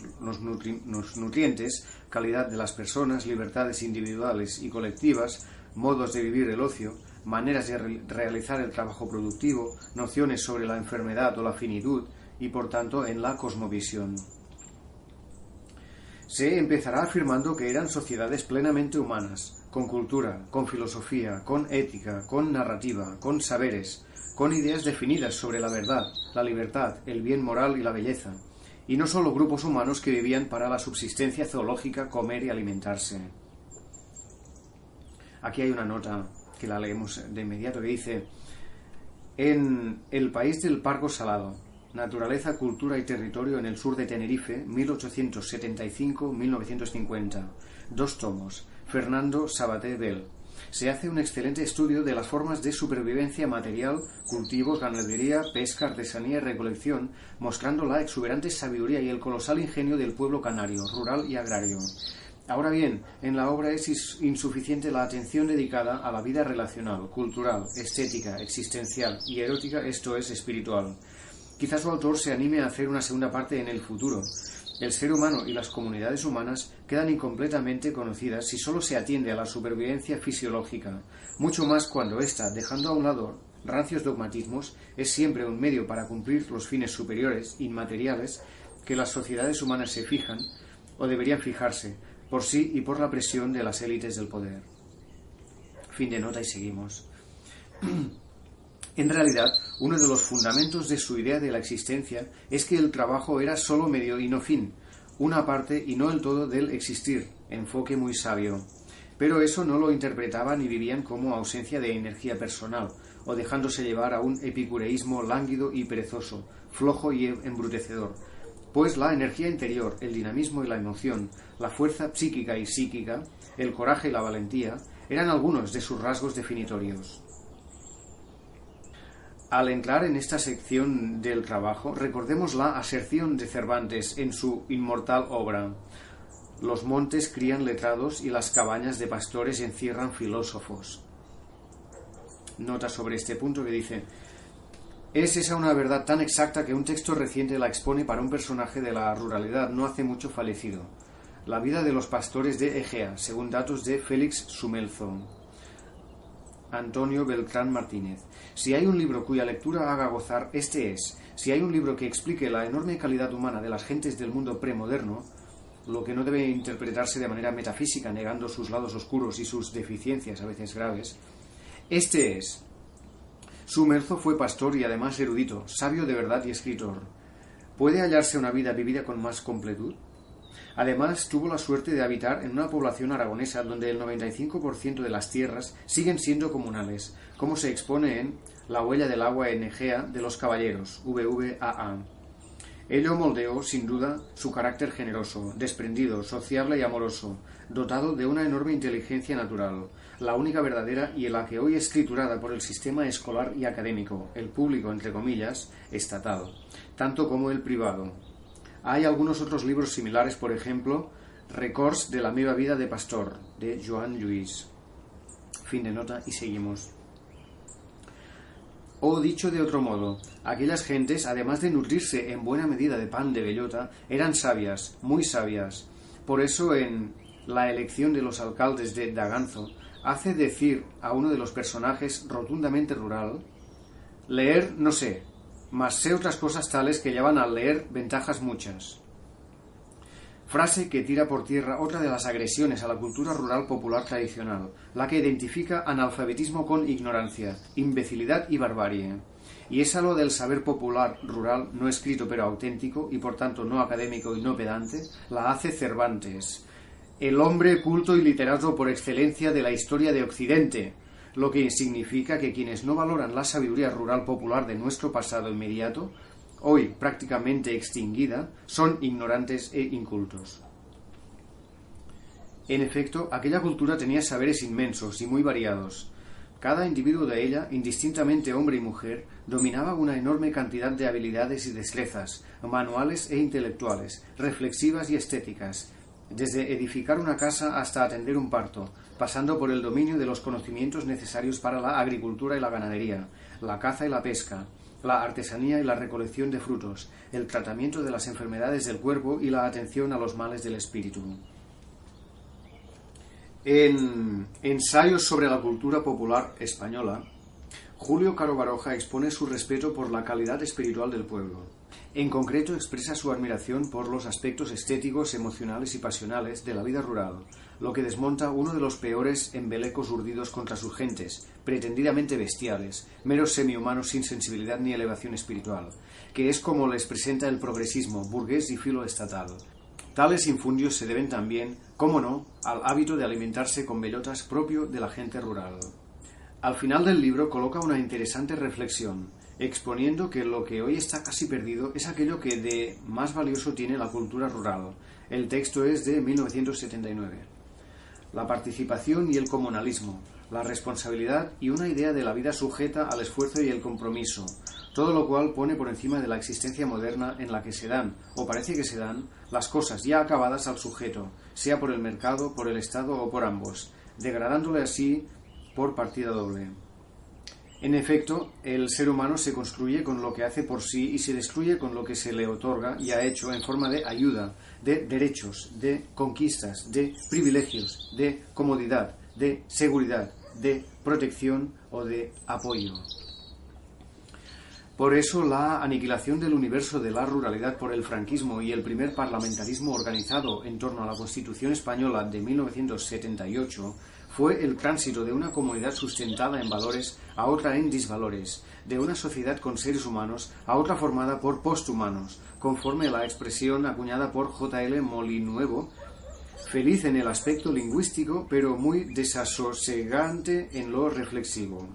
nutrientes, calidad de las personas, libertades individuales y colectivas, modos de vivir el ocio, maneras de realizar el trabajo productivo, nociones sobre la enfermedad o la finitud y, por tanto, en la cosmovisión. Se empezará afirmando que eran sociedades plenamente humanas, con cultura, con filosofía, con ética, con narrativa, con saberes, con ideas definidas sobre la verdad, la libertad, el bien moral y la belleza, y no solo grupos humanos que vivían para la subsistencia zoológica, comer y alimentarse. Aquí hay una nota que la leemos de inmediato que dice: en el país del Pargo Salado, naturaleza, cultura y territorio en el sur de Tenerife, 1875-1950, 2 tomos, Fernando Sabaté Bell. Se hace un excelente estudio de las formas de supervivencia material, cultivos, ganadería, pesca, artesanía y recolección, mostrando la exuberante sabiduría y el colosal ingenio del pueblo canario, rural y agrario. Ahora bien, en la obra es insuficiente la atención dedicada a la vida relacional, cultural, estética, existencial y erótica, esto es, espiritual. Quizás su autor se anime a hacer una segunda parte en el futuro. El ser humano y las comunidades humanas quedan incompletamente conocidas si solo se atiende a la supervivencia fisiológica, mucho más cuando ésta, dejando a un lado rancios dogmatismos, es siempre un medio para cumplir los fines superiores, inmateriales, que las sociedades humanas se fijan, o deberían fijarse, por sí y por la presión de las élites del poder. Fin de nota y seguimos. En realidad, uno de los fundamentos de su idea de la existencia es que el trabajo era solo medio y no fin, una parte y no el todo del existir, enfoque muy sabio. Pero eso no lo interpretaban y vivían como ausencia de energía personal, o dejándose llevar a un epicureísmo lánguido y perezoso, flojo y embrutecedor. Pues la energía interior, el dinamismo y la emoción, la fuerza psíquica y psíquica, el coraje y la valentía, eran algunos de sus rasgos definitorios. Al entrar en esta sección del trabajo, recordemos la aserción de Cervantes en su inmortal obra: los montes crían letrados y las cabañas de pastores encierran filósofos. Nota sobre este punto que dice: es esa una verdad tan exacta que un texto reciente la expone para un personaje de la ruralidad no hace mucho fallecido. La vida de los pastores de Egea, según datos de Félix Sumelzo. Antonio Beltrán Martínez. Si hay un libro cuya lectura haga gozar, este es. Si hay un libro que explique la enorme calidad humana de las gentes del mundo premoderno, lo que no debe interpretarse de manera metafísica, negando sus lados oscuros y sus deficiencias, a veces graves, este es. Sumelzo fue pastor y además erudito, sabio de verdad y escritor. ¿Puede hallarse una vida vivida con más completud? Además, tuvo la suerte de habitar en una población aragonesa donde el 95% de las tierras siguen siendo comunales, como se expone en La huella del agua en Egea de los caballeros, VVAA. Ello moldeó, sin duda, su carácter generoso, desprendido, sociable y amoroso, dotado de una enorme inteligencia natural, la única verdadera y en la que hoy es triturada por el sistema escolar y académico, el público, entre comillas, estatal, tanto como el privado. Hay algunos otros libros similares, por ejemplo, Records de la meva vida de pastor, de Joan Lluís. Fin de nota y seguimos. O dicho de otro modo, aquellas gentes, además de nutrirse en buena medida de pan de bellota, eran sabias, muy sabias. Por eso en La elección de los alcaldes de Daganzo hace decir a uno de los personajes rotundamente rural: leer no sé, mas sé otras cosas tales que llevan al leer ventajas muchas. Frase que tira por tierra otra de las agresiones a la cultura rural popular tradicional, la que identifica analfabetismo con ignorancia, imbecilidad y barbarie. Y es algo del saber popular rural, no escrito pero auténtico, y por tanto no académico y no pedante, la hace Cervantes, el hombre culto y literato por excelencia de la historia de Occidente, lo que significa que quienes no valoran la sabiduría rural popular de nuestro pasado inmediato, hoy prácticamente extinguida, son ignorantes e incultos. En efecto, aquella cultura tenía saberes inmensos y muy variados. Cada individuo de ella, indistintamente hombre y mujer, dominaba una enorme cantidad de habilidades y destrezas, manuales e intelectuales, reflexivas y estéticas, desde edificar una casa hasta atender un parto, pasando por el dominio de los conocimientos necesarios para la agricultura y la ganadería, la caza y la pesca, la artesanía y la recolección de frutos, el tratamiento de las enfermedades del cuerpo y la atención a los males del espíritu. En Ensayos sobre la cultura popular española, Julio Caro Baroja expone su respeto por la calidad espiritual del pueblo. En concreto, expresa su admiración por los aspectos estéticos, emocionales y pasionales de la vida rural, lo que desmonta uno de los peores embelecos urdidos contra sus gentes, pretendidamente bestiales, meros semihumanos sin sensibilidad ni elevación espiritual, que es como les presenta el progresismo, burgués y filoestatal. Tales infundios se deben también, cómo no, al hábito de alimentarse con bellotas propio de la gente rural. Al final del libro coloca una interesante reflexión, exponiendo que lo que hoy está casi perdido es aquello que de más valioso tiene la cultura rural. El texto es de 1979. La participación y el comunalismo, la responsabilidad y una idea de la vida sujeta al esfuerzo y el compromiso, todo lo cual pone por encima de la existencia moderna en la que se dan, o parece que se dan, las cosas ya acabadas al sujeto, sea por el mercado, por el Estado o por ambos, degradándole así por partida doble. En efecto, el ser humano se construye con lo que hace por sí y se destruye con lo que se le otorga y ha hecho en forma de ayuda, de derechos, de conquistas, de privilegios, de comodidad, de seguridad, de protección o de apoyo. Por eso la aniquilación del universo de la ruralidad por el franquismo y el primer parlamentarismo organizado en torno a la Constitución española de 1978 fue el tránsito de una comunidad sustentada en valores a otra en disvalores, de una sociedad con seres humanos a otra formada por posthumanos, conforme a la expresión acuñada por J.L. Molinuevo, feliz en el aspecto lingüístico, pero muy desasosegante en lo reflexivo.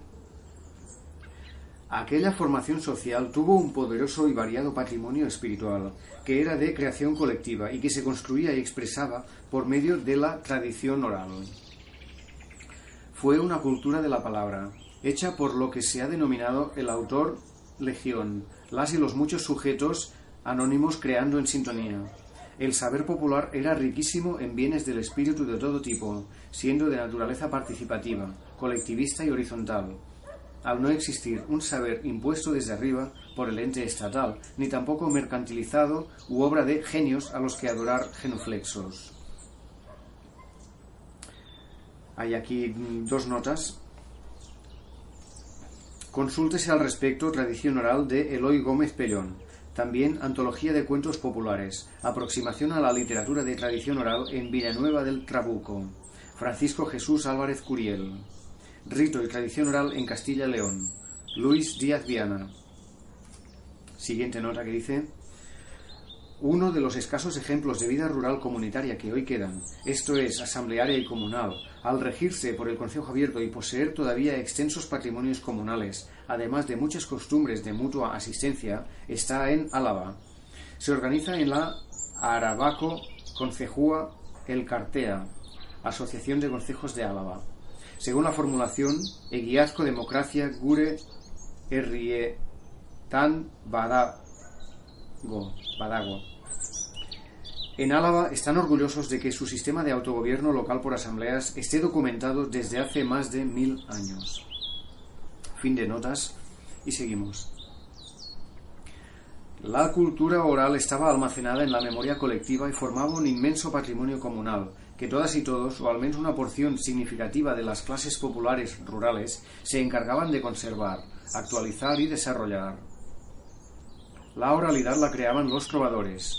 Aquella formación social tuvo un poderoso y variado patrimonio espiritual, que era de creación colectiva y que se construía y expresaba por medio de la tradición oral. Fue una cultura de la palabra, hecha por lo que se ha denominado el autor legión, las y los muchos sujetos anónimos creando en sintonía. El saber popular era riquísimo en bienes del espíritu de todo tipo, siendo de naturaleza participativa, colectivista y horizontal, al no existir un saber impuesto desde arriba por el ente estatal, ni tampoco mercantilizado u obra de genios a los que adorar genuflexos. Hay aquí dos notas. Consúltese al respecto Tradición oral de Eloy Gómez Pellón. También Antología de cuentos populares. Aproximación a la literatura de tradición oral en Villanueva del Trabuco. Francisco Jesús Álvarez Curiel. Rito y tradición oral en Castilla y León. Luis Díaz Viana. Siguiente nota que dice: uno de los escasos ejemplos de vida rural comunitaria que hoy quedan, esto es, asamblearia y comunal, al regirse por el concejo abierto y poseer todavía extensos patrimonios comunales, además de muchas costumbres de mutua asistencia, está en Álava. Se organiza en la Aravaco Concejua El Cartea, Asociación de Concejos de Álava. Según la formulación, Egiazko Democracia Gure Herrietan Badago. En Álava están orgullosos de que su sistema de autogobierno local por asambleas esté documentado desde hace más de 1000 años. Fin de notas y seguimos. La cultura oral estaba almacenada en la memoria colectiva y formaba un inmenso patrimonio comunal, que todas y todos, o al menos una porción significativa de las clases populares rurales, se encargaban de conservar, actualizar y desarrollar. La oralidad la creaban los trovadores,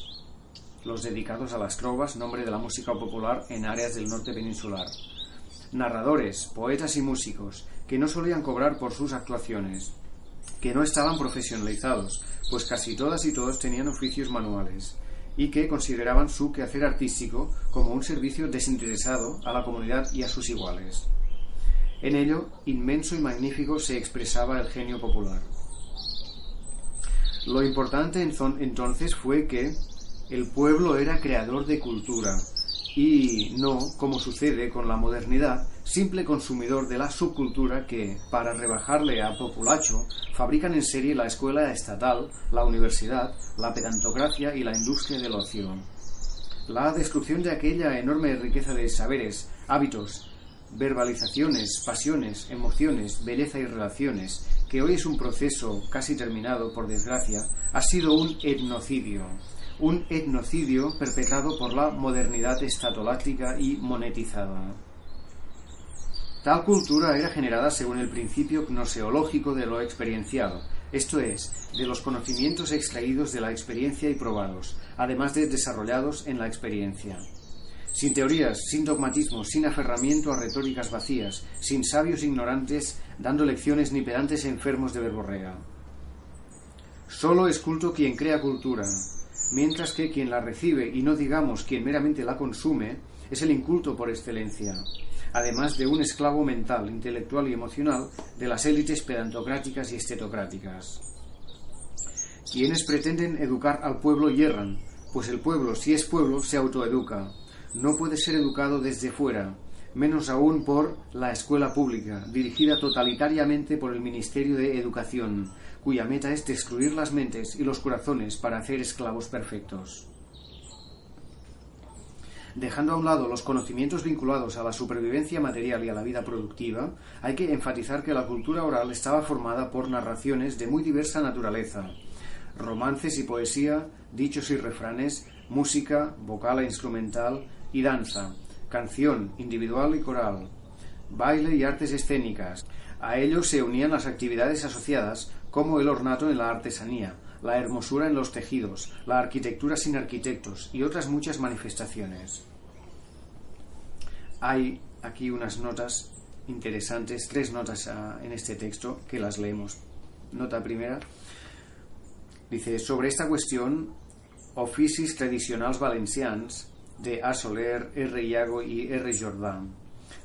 los dedicados a las trovas, nombre de la música popular en áreas del norte peninsular. Narradores, poetas y músicos, que no solían cobrar por sus actuaciones, que no estaban profesionalizados, pues casi todas y todos tenían oficios manuales, y que consideraban su quehacer artístico como un servicio desinteresado a la comunidad y a sus iguales. En ello, inmenso y magnífico, se expresaba el genio popular. Lo importante entonces fue que el pueblo era creador de cultura y no, como sucede con la modernidad, simple consumidor de la subcultura que, para rebajarle a populacho, fabrican en serie la escuela estatal, la universidad, la pedantocracia y la industria del ocio. La destrucción de aquella enorme riqueza de saberes, hábitos, verbalizaciones, pasiones, emociones, belleza y relaciones, que hoy es un proceso casi terminado, por desgracia, ha sido un etnocidio perpetrado por la modernidad estatoláctica y monetizada. Tal cultura era generada según el principio gnoseológico de lo experienciado, esto es, de los conocimientos extraídos de la experiencia y probados, además de desarrollados en la experiencia. Sin teorías, sin dogmatismos, sin aferramiento a retóricas vacías, sin sabios ignorantes dando lecciones ni pedantes enfermos de verborrea. Solo es culto quien crea cultura, mientras que quien la recibe, y no digamos quien meramente la consume, es el inculto por excelencia, además de un esclavo mental, intelectual y emocional de las élites pedantocráticas y estetocráticas. Quienes pretenden educar al pueblo yerran, pues el pueblo, si es pueblo, se autoeduca. No puede ser educado desde fuera, menos aún por la escuela pública, dirigida totalitariamente por el Ministerio de Educación, cuya meta es destruir las mentes y los corazones para hacer esclavos perfectos. Dejando a un lado los conocimientos vinculados a la supervivencia material y a la vida productiva, hay que enfatizar que la cultura oral estaba formada por narraciones de muy diversa naturaleza, romances y poesía, dichos y refranes, música, vocal e instrumental y danza, canción, individual y coral, baile y artes escénicas. A ello se unían las actividades asociadas como el ornato en la artesanía, la hermosura en los tejidos, la arquitectura sin arquitectos y otras muchas manifestaciones. Hay aquí unas notas interesantes, 3 notas en este texto que las leemos. Nota primera, dice, sobre esta cuestión, oficis tradicionals valencians de A. Soler, R. Iago y R. Jordán.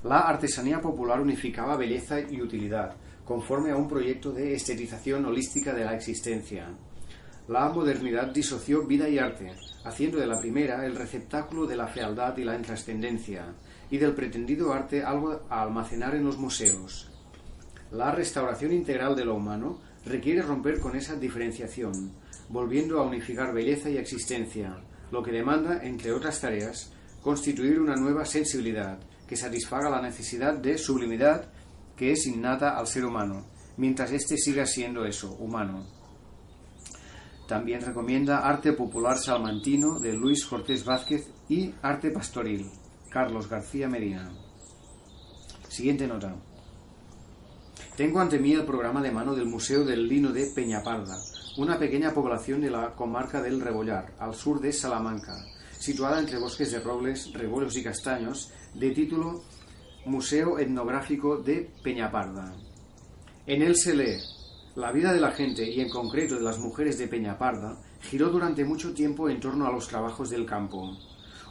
La artesanía popular unificaba belleza y utilidad, conforme a un proyecto de estetización holística de la existencia. La modernidad disoció vida y arte, haciendo de la primera el receptáculo de la fealdad y la intrascendencia, y del pretendido arte algo a almacenar en los museos. La restauración integral de lo humano requiere romper con esa diferenciación, volviendo a unificar belleza y existencia, lo que demanda, entre otras tareas, constituir una nueva sensibilidad que satisfaga la necesidad de sublimidad que es innata al ser humano, mientras éste siga siendo eso, humano. También recomienda Arte Popular Salmantino de Luis Cortés Vázquez y Arte Pastoril, Carlos García Medina. Siguiente nota. Tengo ante mí el programa de mano del Museo del Lino de Peñaparda, una pequeña población de la comarca del Rebollar, al sur de Salamanca, situada entre bosques de robles, rebollos y castaños, de título Museo Etnográfico de Peñaparda. En él se lee: la vida de la gente, y en concreto de las mujeres de Peñaparda, giró durante mucho tiempo en torno a los trabajos del campo.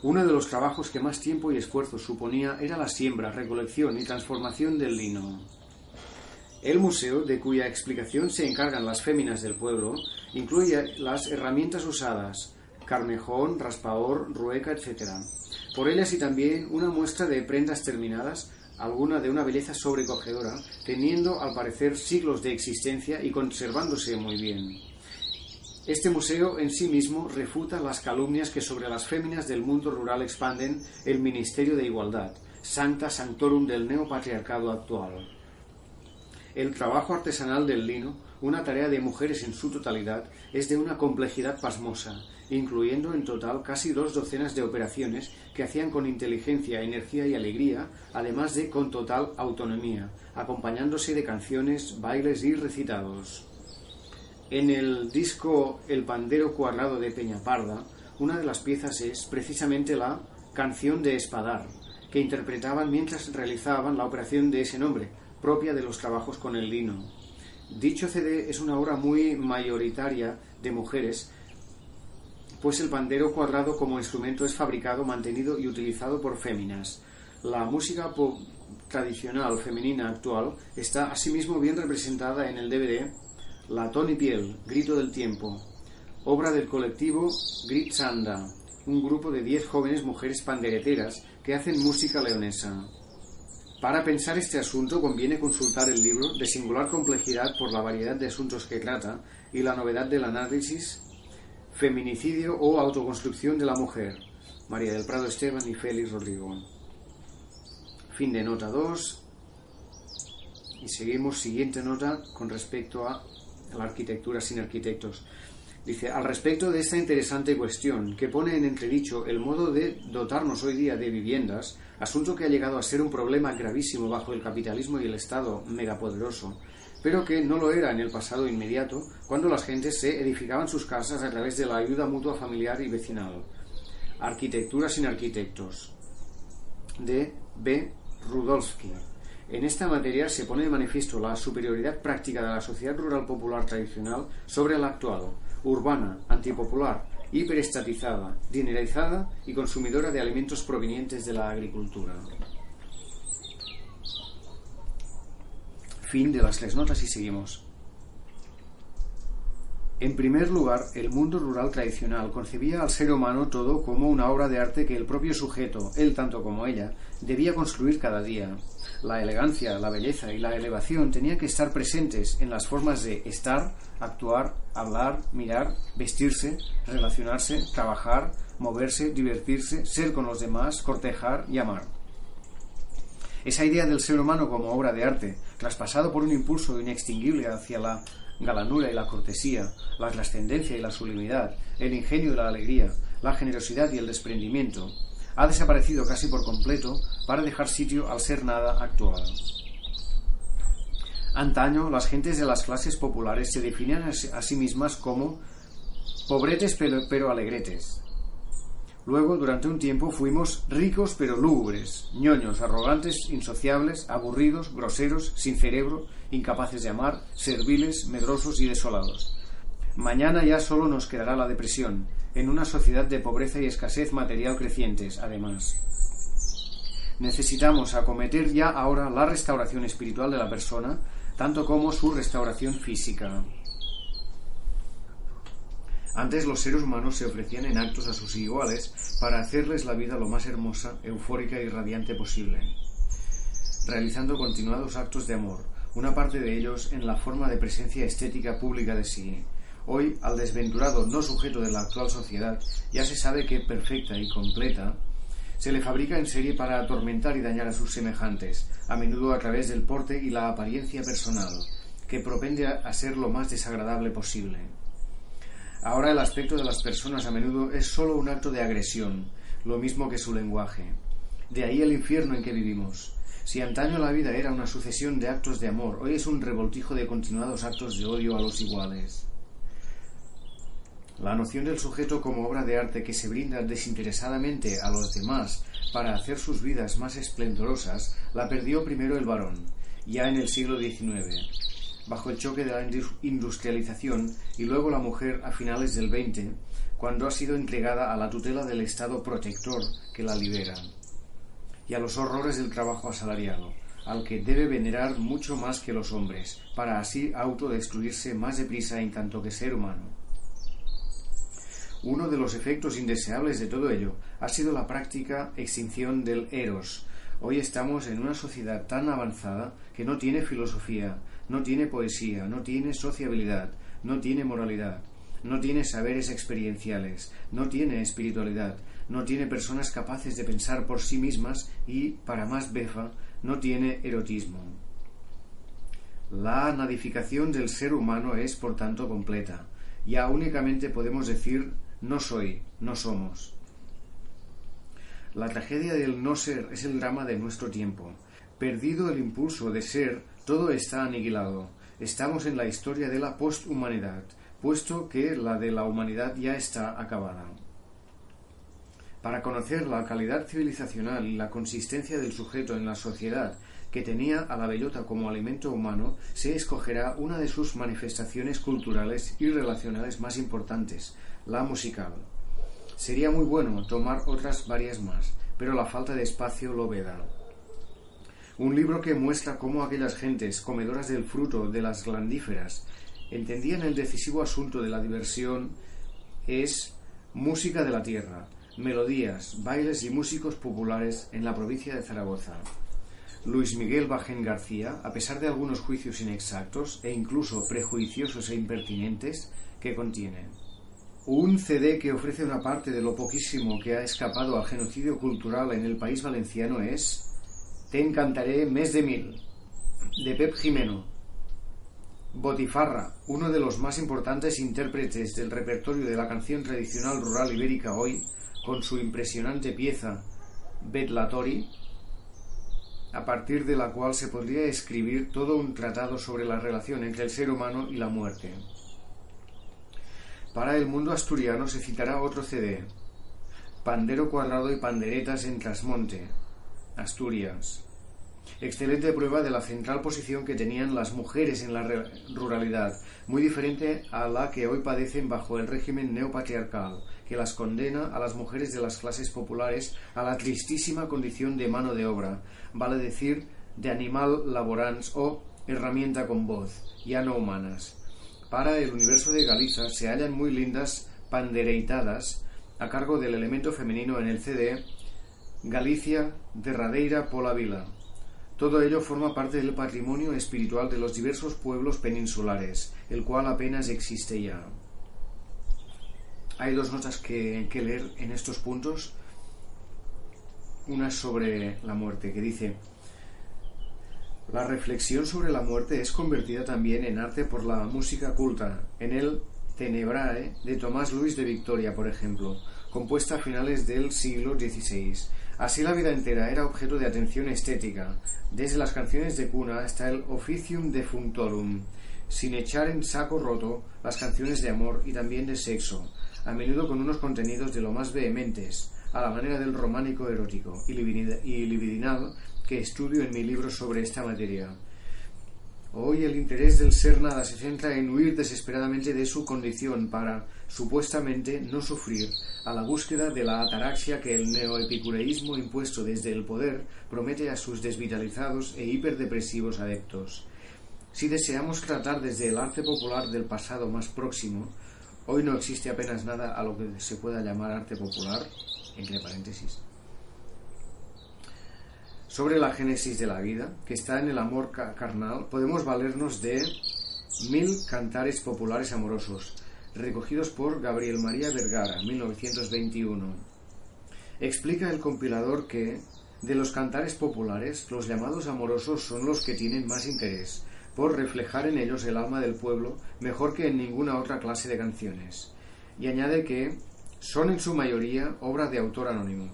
Uno de los trabajos que más tiempo y esfuerzo suponía era la siembra, recolección y transformación del lino. El museo, de cuya explicación se encargan las féminas del pueblo, incluye las herramientas usadas, carmejón, raspador, rueca, etc. Por ellas y también una muestra de prendas terminadas, alguna de una belleza sobrecogedora, teniendo al parecer siglos de existencia y conservándose muy bien. Este museo en sí mismo refuta las calumnias que sobre las féminas del mundo rural expanden el Ministerio de Igualdad, Sancta Sanctorum del neopatriarcado actual. El trabajo artesanal del lino, una tarea de mujeres en su totalidad, es de una complejidad pasmosa, incluyendo en total casi 2 docenas de operaciones que hacían con inteligencia, energía y alegría, además de con total autonomía, acompañándose de canciones, bailes y recitados. En el disco El pandero cuadrado de Peñaparda, una de las piezas es precisamente la Canción de Espadar, que interpretaban mientras realizaban la operación de ese nombre, propia de los trabajos con el lino. Dicho CD es una obra muy mayoritaria de mujeres, pues el pandero cuadrado como instrumento es fabricado, mantenido y utilizado por féminas. La música tradicional femenina actual está asimismo bien representada en el DVD Latón y piel, grito del tiempo, obra del colectivo Grit Sanda, un grupo de 10 jóvenes mujeres pandereteras que hacen música leonesa. Para pensar este asunto conviene consultar el libro, de singular complejidad por la variedad de asuntos que trata y la novedad del análisis, Feminicidio o autoconstrucción de la mujer, María del Prado Esteban y Félix Rodrigo. Fin de nota 2. Y seguimos, siguiente nota con respecto a la arquitectura sin arquitectos. Dice, al respecto de esta interesante cuestión, que pone en entredicho el modo de dotarnos hoy día de viviendas, asunto que ha llegado a ser un problema gravísimo bajo el capitalismo y el Estado megapoderoso, pero que no lo era en el pasado inmediato, cuando las gentes se edificaban sus casas a través de la ayuda mutua familiar y vecinal. Arquitectura sin arquitectos, de B. Rudolfsky. En esta materia se pone de manifiesto la superioridad práctica de la sociedad rural popular tradicional sobre la actual, urbana, antipopular, hiperestatizada, dinerizada y consumidora de alimentos provenientes de la agricultura. Fin de las 3 notas y seguimos. En primer lugar, el mundo rural tradicional concebía al ser humano todo como una obra de arte que el propio sujeto, él tanto como ella, debía construir cada día. La elegancia, la belleza y la elevación tenían que estar presentes en las formas de estar, actuar, hablar, mirar, vestirse, relacionarse, trabajar, moverse, divertirse, ser con los demás, cortejar y amar. Esa idea del ser humano como obra de arte, traspasado por un impulso inextinguible hacia la galanura y la cortesía, la trascendencia y la sublimidad, el ingenio y la alegría, la generosidad y el desprendimiento, ha desaparecido casi por completo para dejar sitio al ser nada actual. Antaño, las gentes de las clases populares se definían a sí mismas como pobretes pero alegretes. Luego, durante un tiempo, fuimos ricos pero lúgubres, ñoños, arrogantes, insociables, aburridos, groseros, sin cerebro, incapaces de amar, serviles, medrosos y desolados. Mañana ya solo nos quedará la depresión, en una sociedad de pobreza y escasez material crecientes, además. Necesitamos acometer ya ahora la restauración espiritual de la persona, tanto como su restauración física. Antes los seres humanos se ofrecían en actos a sus iguales para hacerles la vida lo más hermosa, eufórica y radiante posible, realizando continuados actos de amor, una parte de ellos en la forma de presencia estética pública de sí. Hoy, al desventurado no sujeto de la actual sociedad, ya se sabe que perfecta y completa, se le fabrica en serie para atormentar y dañar a sus semejantes, a menudo a través del porte y la apariencia personal, que propende a ser lo más desagradable posible. Ahora el aspecto de las personas a menudo es solo un acto de agresión, lo mismo que su lenguaje. De ahí el infierno en que vivimos. Si antaño la vida era una sucesión de actos de amor, hoy es un revoltijo de continuados actos de odio a los iguales. La noción del sujeto como obra de arte que se brinda desinteresadamente a los demás para hacer sus vidas más esplendorosas la perdió primero el varón, ya en el siglo XIX, bajo el choque de la industrialización, y luego la mujer a finales del XX, cuando ha sido entregada a la tutela del Estado protector que la libera, y a los horrores del trabajo asalariado, al que debe venerar mucho más que los hombres, para así autodestruirse más deprisa en tanto que ser humano. Uno de los efectos indeseables de todo ello ha sido la práctica extinción del eros. Hoy estamos en una sociedad tan avanzada que no tiene filosofía, no tiene poesía, no tiene sociabilidad, no tiene moralidad, no tiene saberes experienciales, no tiene espiritualidad, no tiene personas capaces de pensar por sí mismas y, para más befa, no tiene erotismo. La nadificación del ser humano es, por tanto, completa. Ya únicamente podemos decir no soy, no somos. La tragedia del no ser es el drama de nuestro tiempo. Perdido el impulso de ser, todo está aniquilado. Estamos en la historia de la posthumanidad, puesto que la de la humanidad ya está acabada. Para conocer la calidad civilizacional y la consistencia del sujeto en la sociedad que tenía a la bellota como alimento humano, se escogerá una de sus manifestaciones culturales y relacionales más importantes, la musical. Sería muy bueno tomar otras varias más, pero la falta de espacio lo veda. Un libro que muestra cómo aquellas gentes, comedoras del fruto de las glandíferas, entendían el decisivo asunto de la diversión es Música de la Tierra, melodías, bailes y músicos populares en la provincia de Zaragoza. Luis Miguel Bajén García, a pesar de algunos juicios inexactos e incluso prejuiciosos e impertinentes que contiene. Un CD que ofrece una parte de lo poquísimo que ha escapado al genocidio cultural en el país valenciano es Te encantaré mes de mil, de Pep Jimeno. Botifarra, uno de los más importantes intérpretes del repertorio de la canción tradicional rural ibérica hoy, con su impresionante pieza Betlatori, a partir de la cual se podría escribir todo un tratado sobre la relación entre el ser humano y la muerte. Para el mundo asturiano se citará otro CD, Pandero Cuadrado y Panderetas en Trasmonte, Asturias. Excelente prueba de la central posición que tenían las mujeres en la ruralidad, muy diferente a la que hoy padecen bajo el régimen neopatriarcal, que las condena a las mujeres de las clases populares a la tristísima condición de mano de obra, vale decir, de animal laborans o herramienta con voz, ya no humanas. Para el universo de Galiza se hallan muy lindas pandereitadas a cargo del elemento femenino en el CD Galicia derradeira pola vila. Todo ello forma parte del patrimonio espiritual de los diversos pueblos peninsulares, el cual apenas existe ya. Hay dos notas que leer en estos puntos. Una es sobre la muerte, que dice: la reflexión sobre la muerte es convertida también en arte por la música culta, en el Tenebrae de Tomás Luis de Victoria, por ejemplo, compuesta a finales del siglo XVI. Así la vida entera era objeto de atención estética, desde las canciones de cuna hasta el Officium Defunctorum, sin echar en saco roto las canciones de amor y también de sexo, a menudo con unos contenidos de lo más vehementes, a la manera del románico erótico y libidinal que estudio en mi libro sobre esta materia. Hoy el interés del ser nada se centra en huir desesperadamente de su condición para, supuestamente, no sufrir, a la búsqueda de la ataraxia que el neoepicureísmo impuesto desde el poder promete a sus desvitalizados e hiperdepresivos adeptos. Si deseamos tratar desde el arte popular del pasado más próximo, hoy no existe apenas nada a lo que se pueda llamar arte popular, entre paréntesis. Sobre la génesis de la vida, que está en el amor carnal, podemos valernos de 1000 cantares populares amorosos, recogidos por Gabriel María Vergara, 1921. Explica el compilador que, de los cantares populares, los llamados amorosos son los que tienen más interés, por reflejar en ellos el alma del pueblo mejor que en ninguna otra clase de canciones. Y añade que son en su mayoría obra de autor anónimo.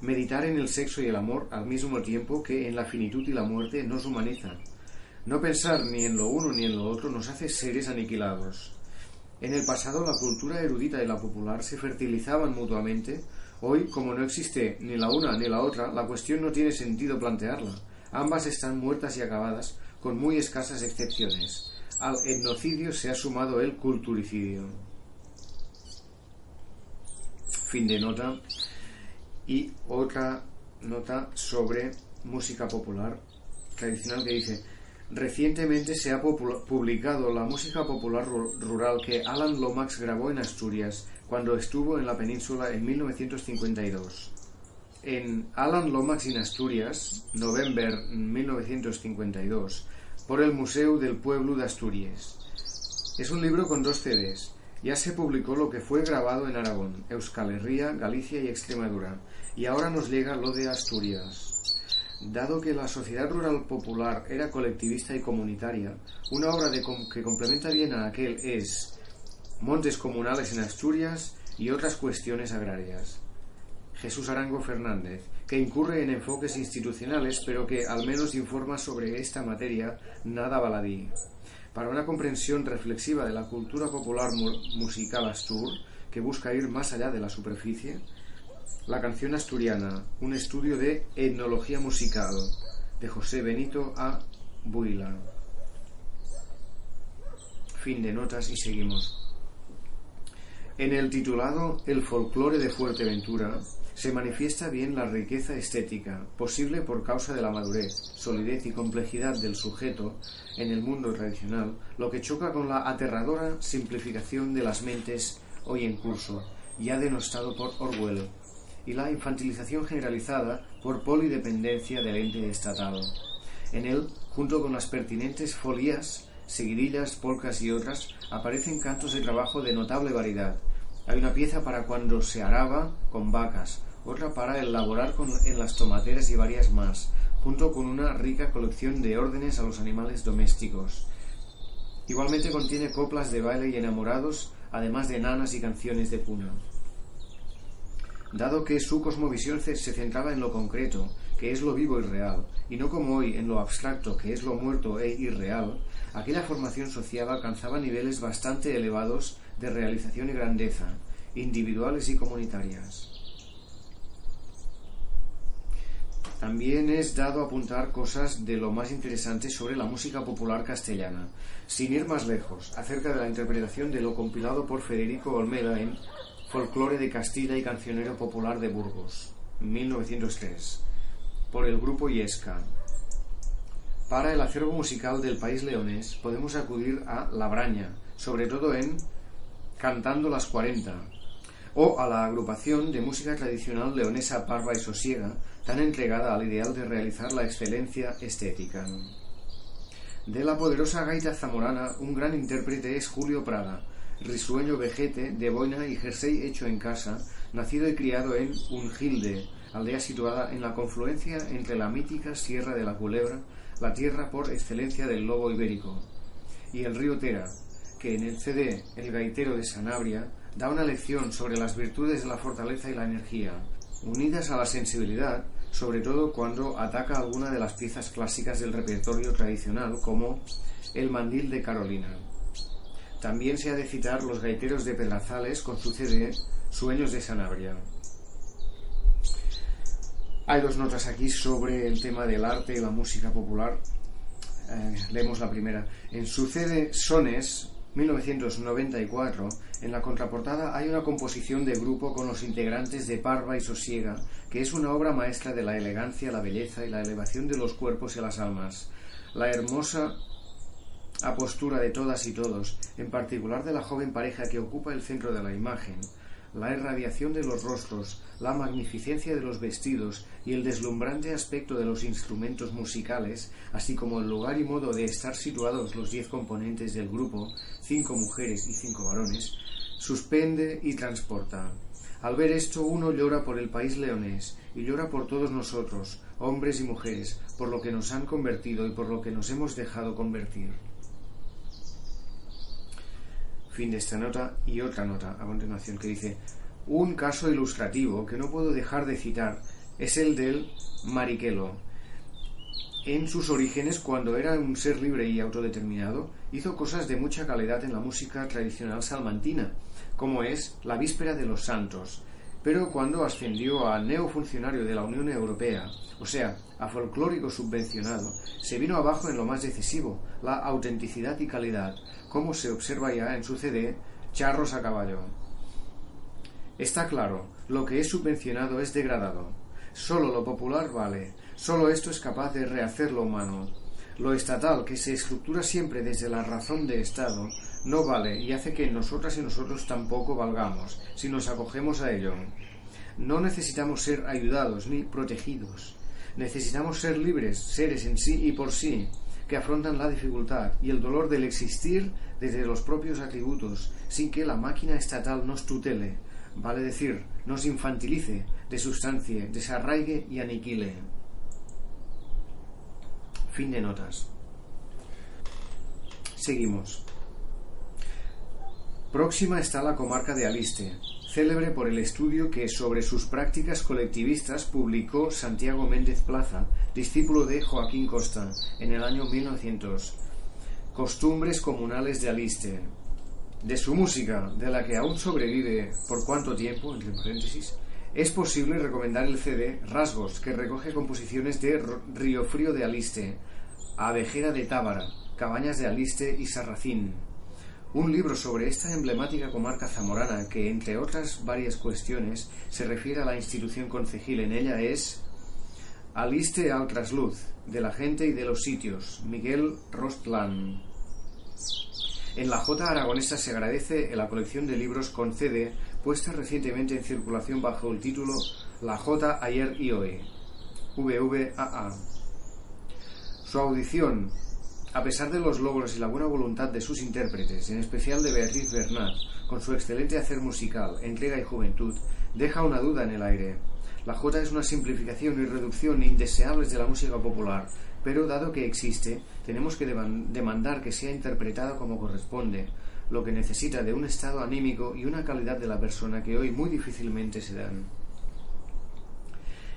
Meditar en el sexo y el amor al mismo tiempo que en la finitud y la muerte nos humaniza. No pensar ni en lo uno ni en lo otro nos hace seres aniquilados. En el pasado la cultura erudita y la popular se fertilizaban mutuamente. Hoy, como no existe ni la una ni la otra, la cuestión no tiene sentido plantearla. Ambas están muertas y acabadas, con muy escasas excepciones. Al etnocidio se ha sumado el culturicidio. Fin de nota. Y otra nota sobre música popular tradicional que dice: recientemente se ha publicado la música popular rural que Alan Lomax grabó en Asturias cuando estuvo en la península en 1952. En Alan Lomax in Asturias, November 1952, por el Museu del Pueblo de Asturias. Es un libro con 2 CDs. Ya se publicó lo que fue grabado en Aragón, Euskal Herria, Galicia y Extremadura, y ahora nos llega lo de Asturias. Dado que la sociedad rural popular era colectivista y comunitaria, una obra que complementa bien a aquel es Montes Comunales en Asturias y otras cuestiones agrarias. Jesús Arango Fernández, que incurre en enfoques institucionales, pero que al menos informa sobre esta materia nada baladí. Para una comprensión reflexiva de la cultura popular musical astur, que busca ir más allá de la superficie, La canción asturiana, un estudio de etnología musical, de José Benito A. Buila. Fin de notas y seguimos. En el titulado El folclore de Fuerteventura se manifiesta bien la riqueza estética, posible por causa de la madurez, solidez y complejidad del sujeto en el mundo tradicional, lo que choca con la aterradora simplificación de las mentes hoy en curso, ya denostado por Orwell, y la infantilización generalizada por polidependencia del ente estatal. En él, junto con las pertinentes folías, seguidillas, polcas y otras, aparecen cantos de trabajo de notable variedad. Hay una pieza para cuando se araba con vacas, otra para elaborar en las tomateras y varias más, junto con una rica colección de órdenes a los animales domésticos. Igualmente contiene coplas de baile y enamorados, además de nanas y canciones de cuna. dado que su cosmovisión se centraba en lo concreto, que es lo vivo y real, y no como hoy en lo abstracto, que es lo muerto e irreal. Aquella formación social alcanzaba niveles bastante elevados de realización y grandeza, individuales y comunitarias. También es dado apuntar cosas de lo más interesante sobre la música popular castellana, sin ir más lejos, acerca de la interpretación de lo compilado por Federico Olmeda en Folclore de Castilla y Cancionero Popular de Burgos, 1903, por el grupo Illesca. Para el acervo musical del país leonés podemos acudir a La Braña, sobre todo en Cantando las 40, o a la agrupación de música tradicional leonesa Parva y Sosiega, tan entregada al ideal de realizar la excelencia estética. De la poderosa gaita zamorana, un gran intérprete es Julio Prada, risueño vejete de boina y jersey hecho en casa, nacido y criado en Ungilde, aldea situada en la confluencia entre la mítica Sierra de la Culebra, la tierra por excelencia del lobo ibérico, y el río Tera, que en el CD El gaitero de Sanabria da una lección sobre las virtudes de la fortaleza y la energía, unidas a la sensibilidad, sobre todo cuando ataca alguna de las piezas clásicas del repertorio tradicional, como El mandil de Carolina. También se ha de citar Los gaiteros de Pedrazales con su CD Sueños de Sanabria. Hay dos notas aquí sobre el tema del arte y la música popular. Leemos la primera. En su CD Sones, 1994, en la contraportada hay una composición de grupo con los integrantes de Parva y Sosiega, que es una obra maestra de la elegancia, la belleza y la elevación de los cuerpos y las almas. La hermosa apostura de todas y todos, en particular de la joven pareja que ocupa el centro de la imagen, la irradiación de los rostros, la magnificencia de los vestidos y el deslumbrante aspecto de los instrumentos musicales, así como el lugar y modo de estar situados los 10 componentes del grupo, 5 mujeres y 5 varones, suspende y transporta. Al ver esto uno llora por el país leonés y llora por todos nosotros, hombres y mujeres, por lo que nos han convertido y por lo que nos hemos dejado convertir. Fin de esta nota. Y otra nota a continuación que dice: un caso ilustrativo que no puedo dejar de citar es el del Mariquelo. En sus orígenes, cuando era un ser libre y autodeterminado, hizo cosas de mucha calidad en la música tradicional salmantina, como es La Víspera de los Santos, pero cuando ascendió a neofuncionario de la Unión Europea, o sea, a folclórico subvencionado, se vino abajo en lo más decisivo, la autenticidad y calidad, como se observa ya en su CD Charros a caballo. Está claro, lo que es subvencionado es degradado. Solo lo popular vale, solo esto es capaz de rehacer lo humano. Lo estatal, que se estructura siempre desde la razón de Estado, no vale y hace que nosotras y nosotros tampoco valgamos, si nos acogemos a ello. No necesitamos ser ayudados ni protegidos. Necesitamos ser libres, seres en sí y por sí, que afrontan la dificultad y el dolor del existir desde los propios atributos, sin que la máquina estatal nos tutele, vale decir, nos infantilice, desustancie, desarraigue y aniquile. Fin de notas. Seguimos. Próxima está la comarca de Aliste, célebre por el estudio que sobre sus prácticas colectivistas publicó Santiago Méndez Plaza, discípulo de Joaquín Costa, en el año 1900. Costumbres comunales de Aliste. De su música, de la que aún sobrevive por cuánto tiempo, entre paréntesis, es posible recomendar el CD Rasgos, que recoge composiciones de Riofrío de Aliste, Abejera de Tábara, Cabañas de Aliste y Sarracín. Un libro sobre esta emblemática comarca zamorana que, entre otras varias cuestiones, se refiere a la institución concejil. En ella es Aliste al trasluz, de la gente y de los sitios, Miguel Rostlan. En la Jota Aragonesa se agradece la colección de libros con CD puesta recientemente en circulación bajo el título La Jota ayer y hoy, VVAA. Su audición, a pesar de los logros y la buena voluntad de sus intérpretes, en especial de Beatriz Bernat, con su excelente hacer musical, entrega y juventud, deja una duda en el aire. La jota es una simplificación y reducción indeseables de la música popular, pero dado que existe, tenemos que demandar que sea interpretada como corresponde, lo que necesita de un estado anímico y una calidad de la persona que hoy muy difícilmente se dan.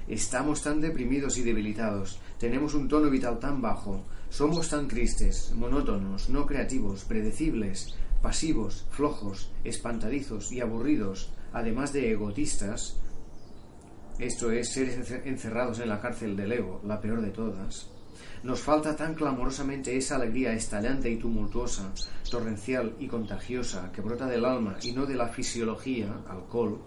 Estamos tan deprimidos y debilitados, tenemos un tono vital tan bajo, somos tan tristes, monótonos, no creativos, predecibles, pasivos, flojos, espantadizos y aburridos, además de egoístas. Esto es, ser encerrados en la cárcel del ego, la peor de todas. Nos falta tan clamorosamente esa alegría estallante y tumultuosa, torrencial y contagiosa, que brota del alma y no de la fisiología, alcohol,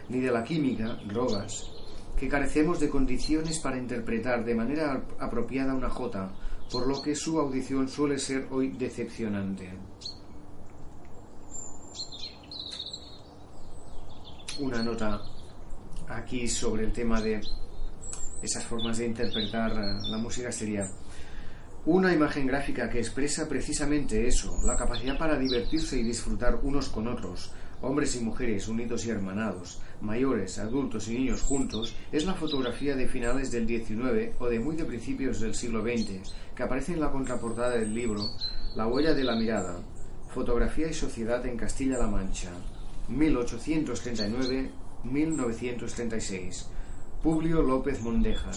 ni de la química, drogas, que carecemos de condiciones para interpretar de manera apropiada una jota, por lo que su audición suele ser hoy decepcionante. Una nota aquí sobre el tema de esas formas de interpretar la música sería: una imagen gráfica que expresa precisamente eso, la capacidad para divertirse y disfrutar unos con otros, hombres y mujeres unidos y hermanados, mayores, adultos y niños juntos, es la fotografía de finales del XIX o de muy de principios del siglo XX, que aparece en la contraportada del libro La huella de la mirada, Fotografía y sociedad en Castilla-La Mancha, 1839-1936, Publio López Mondéjar.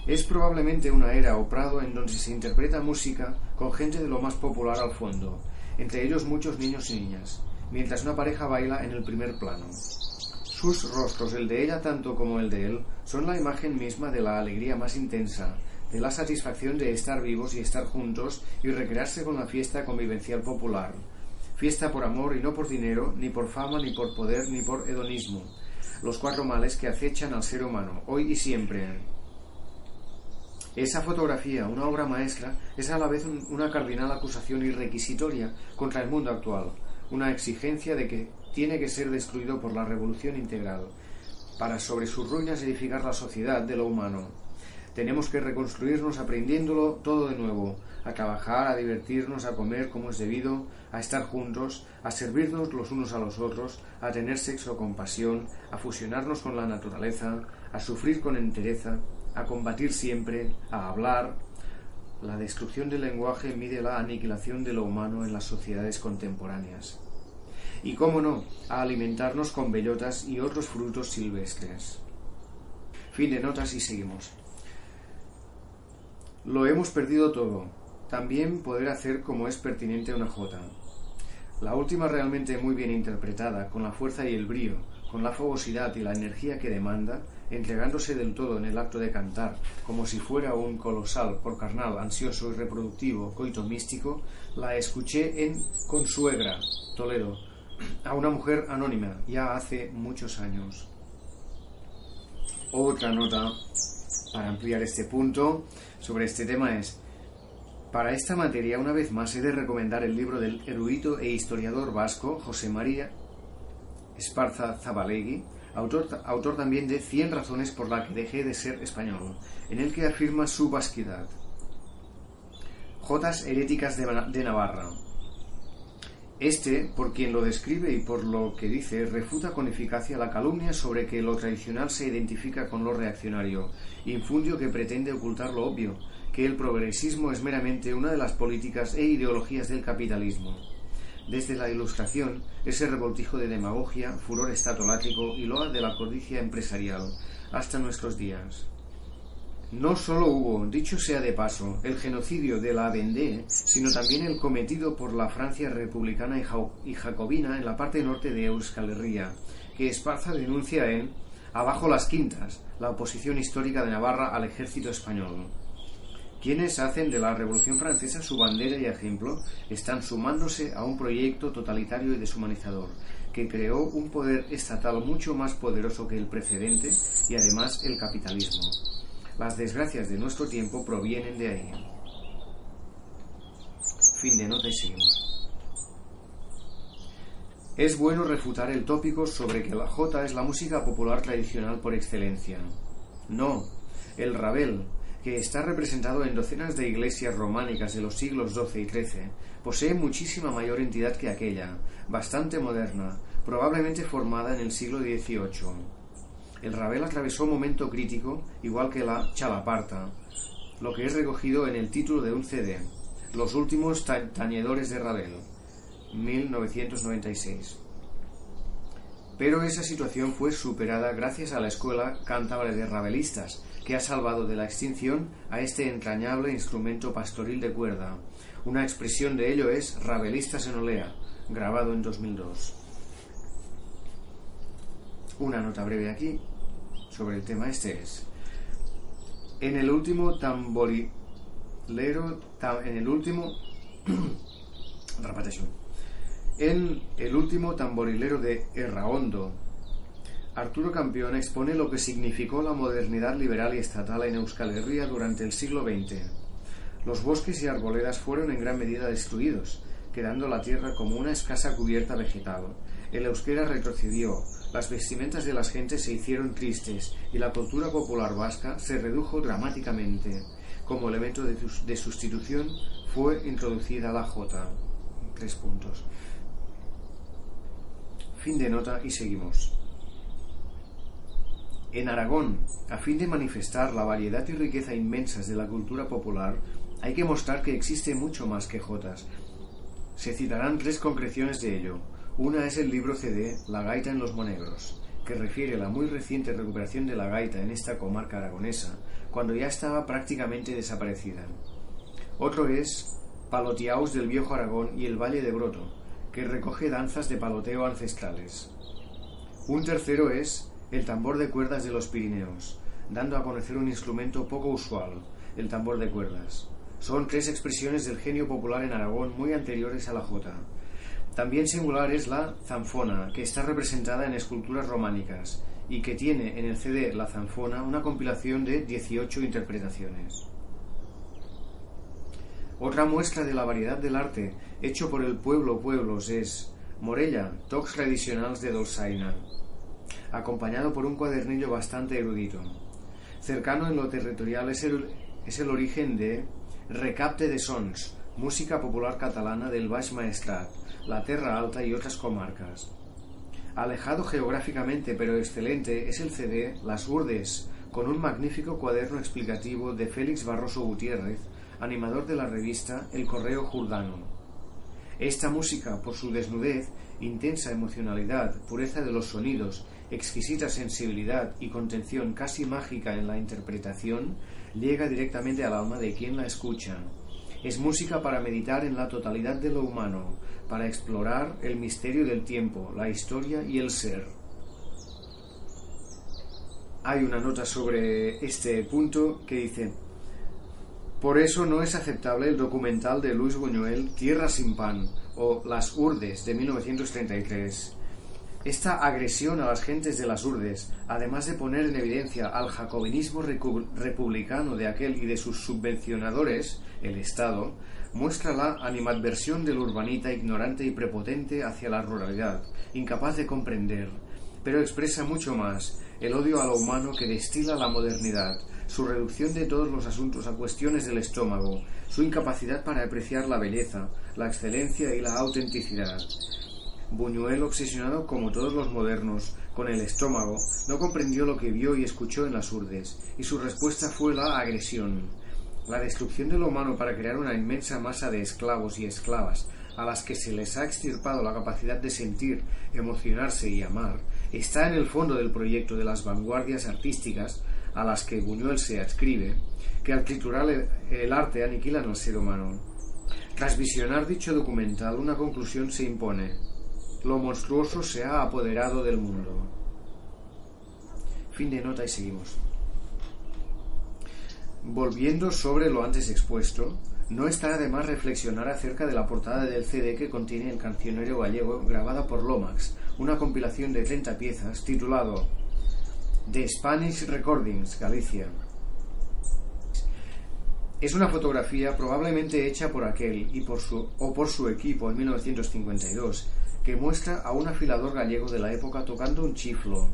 Es probablemente una era o prado en donde se interpreta música con gente de lo más popular al fondo, entre ellos muchos niños y niñas, mientras una pareja baila en el primer plano. Sus rostros, el de ella tanto como el de él, son la imagen misma de la alegría más intensa, de la satisfacción de estar vivos y estar juntos y recrearse con la fiesta convivencial popular. Fiesta por amor y no por dinero, ni por fama, ni por poder, ni por hedonismo. Los cuatro males que acechan al ser humano, hoy y siempre. Esa fotografía, una obra maestra, es a la vez una cardinal acusación irrequisitoria contra el mundo actual, una exigencia de que tiene que ser destruido por la revolución integral, para sobre sus ruinas edificar la sociedad de lo humano. Tenemos que reconstruirnos aprendiéndolo todo de nuevo, a trabajar, a divertirnos, a comer como es debido, a estar juntos, a servirnos los unos a los otros, a tener sexo con pasión, a fusionarnos con la naturaleza, a sufrir con entereza, a combatir siempre, a hablar. La destrucción del lenguaje mide la aniquilación de lo humano en las sociedades contemporáneas. Y cómo no, a alimentarnos con bellotas y otros frutos silvestres. Fin de notas y seguimos. Lo hemos perdido todo. También poder hacer como es pertinente una jota. La última realmente muy bien interpretada, con la fuerza y el brío, con la fogosidad y la energía que demanda, entregándose del todo en el acto de cantar, como si fuera un colosal, por carnal, ansioso y reproductivo coito místico, la escuché en Consuegra, Toledo, a una mujer anónima, ya hace muchos años. Otra nota para ampliar este punto sobre este tema es: para esta materia, una vez más, he de recomendar el libro del erudito e historiador vasco José María Esparza Zabalegui, autor también de 100 razones por las que dejé de ser español, en el que afirma su vasquidad. Jotas heréticas de Navarra. Este, por quien lo describe y por lo que dice, refuta con eficacia la calumnia sobre que lo tradicional se identifica con lo reaccionario, infundio que pretende ocultar lo obvio, que el progresismo es meramente una de las políticas e ideologías del capitalismo. Desde la Ilustración, ese revoltijo de demagogia, furor estatolátrico y loa de la codicia empresarial, hasta nuestros días. No solo hubo, dicho sea de paso, el genocidio de la Vendée, sino también el cometido por la Francia republicana y jacobina en la parte norte de Euskal Herria, que Esparza denuncia en Abajo las Quintas, la oposición histórica de Navarra al ejército español. Quienes hacen de la Revolución Francesa su bandera y ejemplo están sumándose a un proyecto totalitario y deshumanizador, que creó un poder estatal mucho más poderoso que el precedente y además el capitalismo. Las desgracias de nuestro tiempo provienen de ahí. Fin de nota y seguimos. Es bueno refutar el tópico sobre que la jota es la música popular tradicional por excelencia. No, el rabel, que está representado en docenas de iglesias románicas de los siglos XII y XIII, posee muchísima mayor entidad que aquella, bastante moderna, probablemente formada en el siglo XVIII. El rabel atravesó un momento crítico, igual que la chalaparta, lo que es recogido en el título de un CD, Los últimos tañedores de Rabel, 1996. pero esa situación fue superada gracias a la Escuela Cántabra de Rabelistas, que ha salvado de la extinción a este entrañable instrumento pastoril de cuerda. Una expresión de ello es Rabelistas en Olea, grabado en 2002. Una nota breve aquí sobre el tema este es: en el último tamborilero de Erraondo, Arturo Campión expone lo que significó la modernidad liberal y estatal en Euskal Herria durante el siglo XX. Los bosques y arboledas fueron en gran medida destruidos, quedando la tierra como una escasa cubierta vegetal. El euskera retrocedió, las vestimentas de las gentes se hicieron tristes y la cultura popular vasca se redujo dramáticamente. Como elemento de sustitución fue introducida la jota. 3 puntos. Fin de nota y seguimos. En Aragón, a fin de manifestar la variedad y riqueza inmensas de la cultura popular, hay que mostrar que existe mucho más que jotas. Se citarán 3 concreciones de ello. Una es el libro CD La gaita en los Monegros, que refiere a la muy reciente recuperación de la gaita en esta comarca aragonesa, cuando ya estaba prácticamente desaparecida. Otro es Palotiaus del Viejo Aragón y el Valle de Broto, que recoge danzas de paloteo ancestrales. Un tercero es el tambor de cuerdas de los Pirineos, dando a conocer un instrumento poco usual, el tambor de cuerdas. Son 3 expresiones del genio popular en Aragón muy anteriores a la jota. También singular es la zanfona, que está representada en esculturas románicas y que tiene en el CD La Zanfona una compilación de 18 interpretaciones. Otra muestra de la variedad del arte hecho por el pueblos es Morella, tocs tradicionals de Dolçaina, acompañado por un cuadernillo bastante erudito. Cercano en lo territorial es el origen de Recapte de Sons, música popular catalana del Baix Maestrat, la Terra Alta y otras comarcas. Alejado geográficamente pero excelente es el CD Las Urdes, con un magnífico cuaderno explicativo de Félix Barroso Gutiérrez, animador de la revista El Correo Jurdano. Esta música, por su desnudez, intensa emocionalidad, pureza de los sonidos, exquisita sensibilidad y contención casi mágica en la interpretación, llega directamente al alma de quien la escucha. Es música para meditar en la totalidad de lo humano, para explorar el misterio del tiempo, la historia y el ser. Hay una nota sobre este punto que dice: por eso no es aceptable el documental de Luis Buñuel Tierra sin pan o Las Urdes de 1933. Esta agresión a las gentes de las Urdes, además de poner en evidencia al jacobinismo republicano de aquel y de sus subvencionadores, el Estado, muestra la animadversión del urbanita ignorante y prepotente hacia la ruralidad, incapaz de comprender, pero expresa mucho más el odio a lo humano que destila la modernidad, su reducción de todos los asuntos a cuestiones del estómago, su incapacidad para apreciar la belleza, la excelencia y la autenticidad. Buñuel, obsesionado como todos los modernos con el estómago, no comprendió lo que vio y escuchó en las Urdes, y su respuesta fue la agresión. La destrucción de lo humano para crear una inmensa masa de esclavos y esclavas a las que se les ha extirpado la capacidad de sentir, emocionarse y amar, está en el fondo del proyecto de las vanguardias artísticas a las que Buñuel se adscribe, que al triturar el arte aniquilan al ser humano. Tras visionar dicho documental, una conclusión se impone: lo monstruoso se ha apoderado del mundo. Fin de nota y seguimos. Volviendo sobre lo antes expuesto, no está de más reflexionar acerca de la portada del CD que contiene el cancionero gallego grabada por Lomax, una compilación de 30 piezas titulado The Spanish Recordings, Galicia. Es una fotografía probablemente hecha por aquel o por su equipo en 1952, que muestra a un afilador gallego de la época tocando un chiflo.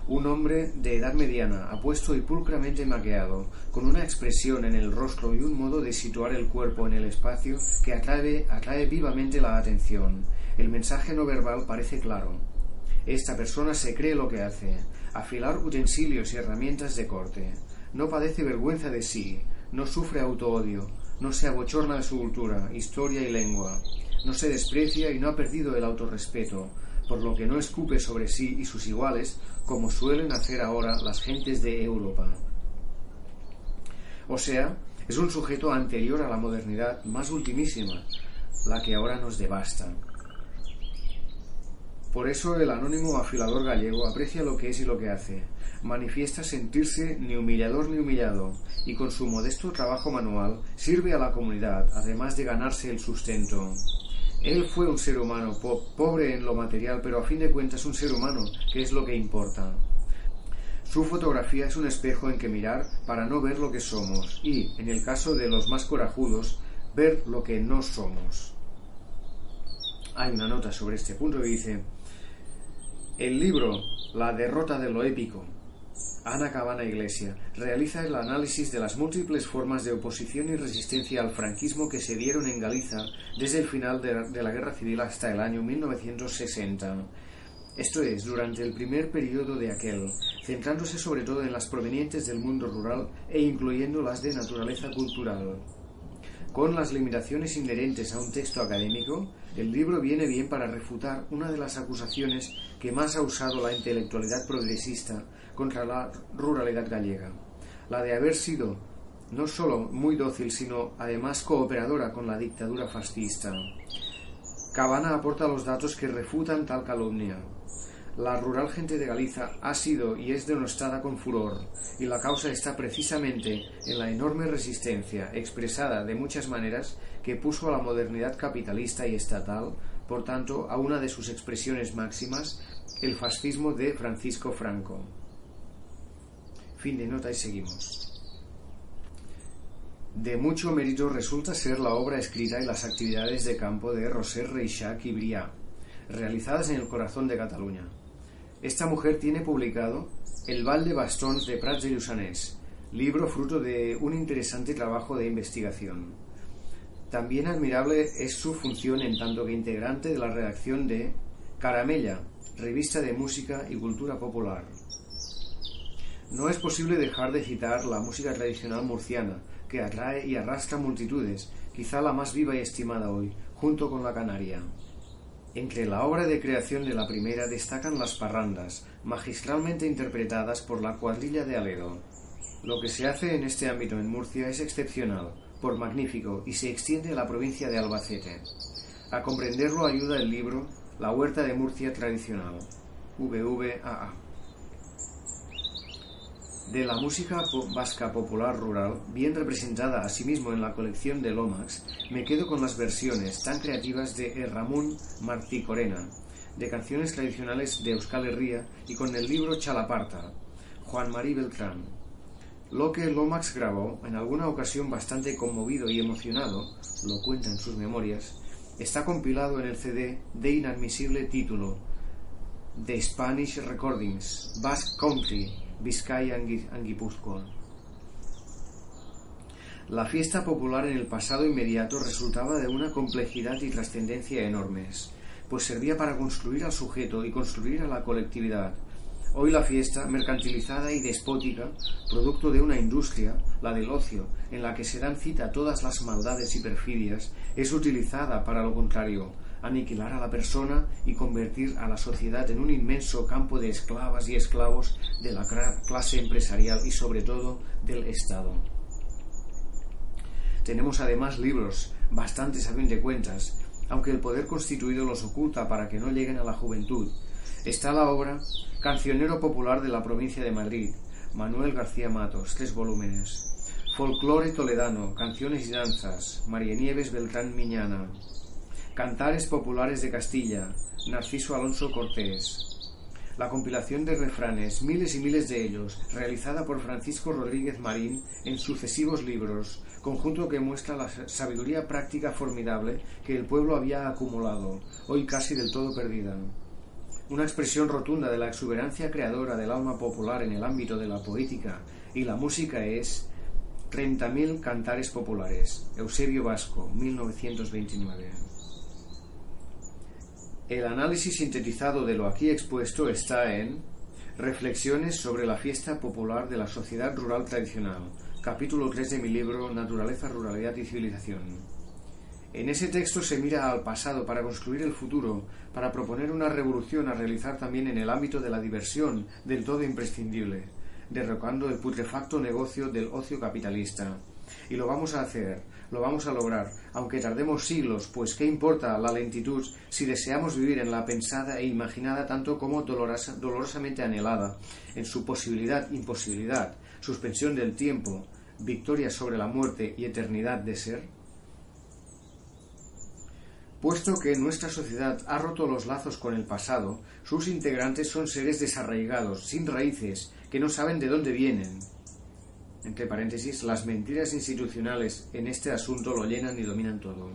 Un hombre de edad mediana, apuesto y pulcramente maquillado, con una expresión en el rostro y un modo de situar el cuerpo en el espacio que atrae vivamente la atención. El mensaje no verbal parece claro. Esta persona se cree lo que hace: afilar utensilios y herramientas de corte. No padece vergüenza de sí, no sufre autoodio, no se abochorna de su cultura, historia y lengua. No se desprecia y no ha perdido el autorrespeto. por lo que no escupe sobre sí y sus iguales, como suelen hacer ahora las gentes de Europa. O sea, es un sujeto anterior a la modernidad más ultimísima, la que ahora nos devasta. Por eso el anónimo afilador gallego aprecia lo que es y lo que hace, manifiesta sentirse ni humillador ni humillado, y con su modesto trabajo manual sirve a la comunidad, además de ganarse el sustento. Él fue un ser humano, pobre en lo material, pero a fin de cuentas un ser humano, que es lo que importa. Su fotografía es un espejo en que mirar para no ver lo que somos y, en el caso de los más corajudos, ver lo que no somos. Hay una nota sobre este punto que dice: el libro La derrota de lo épico, Ana Cabana Iglesia, realiza el análisis de las múltiples formas de oposición y resistencia al franquismo que se dieron en Galicia desde el final de la Guerra Civil hasta el año 1960. Esto es, durante el primer periodo de aquel, centrándose sobre todo en las provenientes del mundo rural e incluyendo las de naturaleza cultural. Con las limitaciones inherentes a un texto académico, el libro viene bien para refutar una de las acusaciones que más ha usado la intelectualidad progresista contra la ruralidad gallega, la de haber sido no solo muy dócil, sino además cooperadora con la dictadura fascista. Cabana aporta los datos que refutan tal calumnia. La rural gente de Galicia ha sido y es denostada con furor, y la causa está precisamente en la enorme resistencia, expresada de muchas maneras, que puso a la modernidad capitalista y estatal, por tanto, a una de sus expresiones máximas, el fascismo de Francisco Franco. Fin de nota y seguimos. De mucho mérito resulta ser la obra escrita y las actividades de campo de Roser Reixac y Brià, realizadas en el corazón de Cataluña. Esta mujer tiene publicado El Val de Bastons de Prats de Lluçanès, libro fruto de un interesante trabajo de investigación. También admirable es su función en tanto que integrante de la redacción de Caramella, revista de música y cultura popular. No es posible dejar de citar la música tradicional murciana, que atrae y arrastra multitudes, quizá la más viva y estimada hoy, junto con la canaria. Entre la obra de creación de la primera destacan las parrandas, magistralmente interpretadas por la cuadrilla de Aledo. Lo que se hace en este ámbito en Murcia es excepcional, por magnífico, y se extiende a la provincia de Albacete. A comprenderlo ayuda el libro La Huerta de Murcia Tradicional, VVAA. De la música vasca popular rural, bien representada asimismo en la colección de Lomax, me quedo con las versiones tan creativas de Erramunt Martí Corena, de canciones tradicionales de Euskal Herria, y con el libro Chalaparta, Juan Marí Beltrán. Lo que Lomax grabó, en alguna ocasión bastante conmovido y emocionado, lo cuenta en sus memorias, está compilado en el CD de inadmisible título The Spanish Recordings, Basque Country, Vizcaya and Guipúzcoa. La fiesta popular en el pasado inmediato resultaba de una complejidad y trascendencia enormes, pues servía para construir al sujeto y construir a la colectividad. Hoy la fiesta, mercantilizada y despótica, producto de una industria, la del ocio, en la que se dan cita todas las maldades y perfidias, es utilizada para lo contrario, aniquilar a la persona y convertir a la sociedad en un inmenso campo de esclavas y esclavos de la clase empresarial y sobre todo del Estado. Tenemos además libros, bastantes a fin de cuentas, aunque el poder constituido los oculta para que no lleguen a la juventud. Está la obra Cancionero Popular de la Provincia de Madrid, Manuel García Matos, 3 volúmenes. Folclore Toledano, Canciones y Danzas, María Nieves Beltrán Miñana. Cantares Populares de Castilla, Narciso Alonso Cortés. La compilación de refranes, miles y miles de ellos, realizada por Francisco Rodríguez Marín en sucesivos libros, conjunto que muestra la sabiduría práctica formidable que el pueblo había acumulado, hoy casi del todo perdida. Una expresión rotunda de la exuberancia creadora del alma popular en el ámbito de la poética y la música es 30.000 Cantares Populares, Eusebio Vasco, 1929. El análisis sintetizado de lo aquí expuesto está en Reflexiones sobre la fiesta popular de la sociedad rural tradicional, capítulo 3 de mi libro Naturaleza, Ruralidad y Civilización. En ese texto se mira al pasado para construir el futuro, para proponer una revolución a realizar también en el ámbito de la diversión, del todo imprescindible, derrocando el putrefacto negocio del ocio capitalista. Y lo vamos a hacer, lo vamos a lograr, aunque tardemos siglos, pues qué importa la lentitud si deseamos vivir en la pensada e imaginada tanto como dolorosamente anhelada, en su posibilidad, imposibilidad, suspensión del tiempo, victoria sobre la muerte y eternidad de ser. Puesto que nuestra sociedad ha roto los lazos con el pasado, sus integrantes son seres desarraigados, sin raíces, que no saben de dónde vienen. Entre paréntesis, las mentiras institucionales en este asunto lo llenan y dominan todo.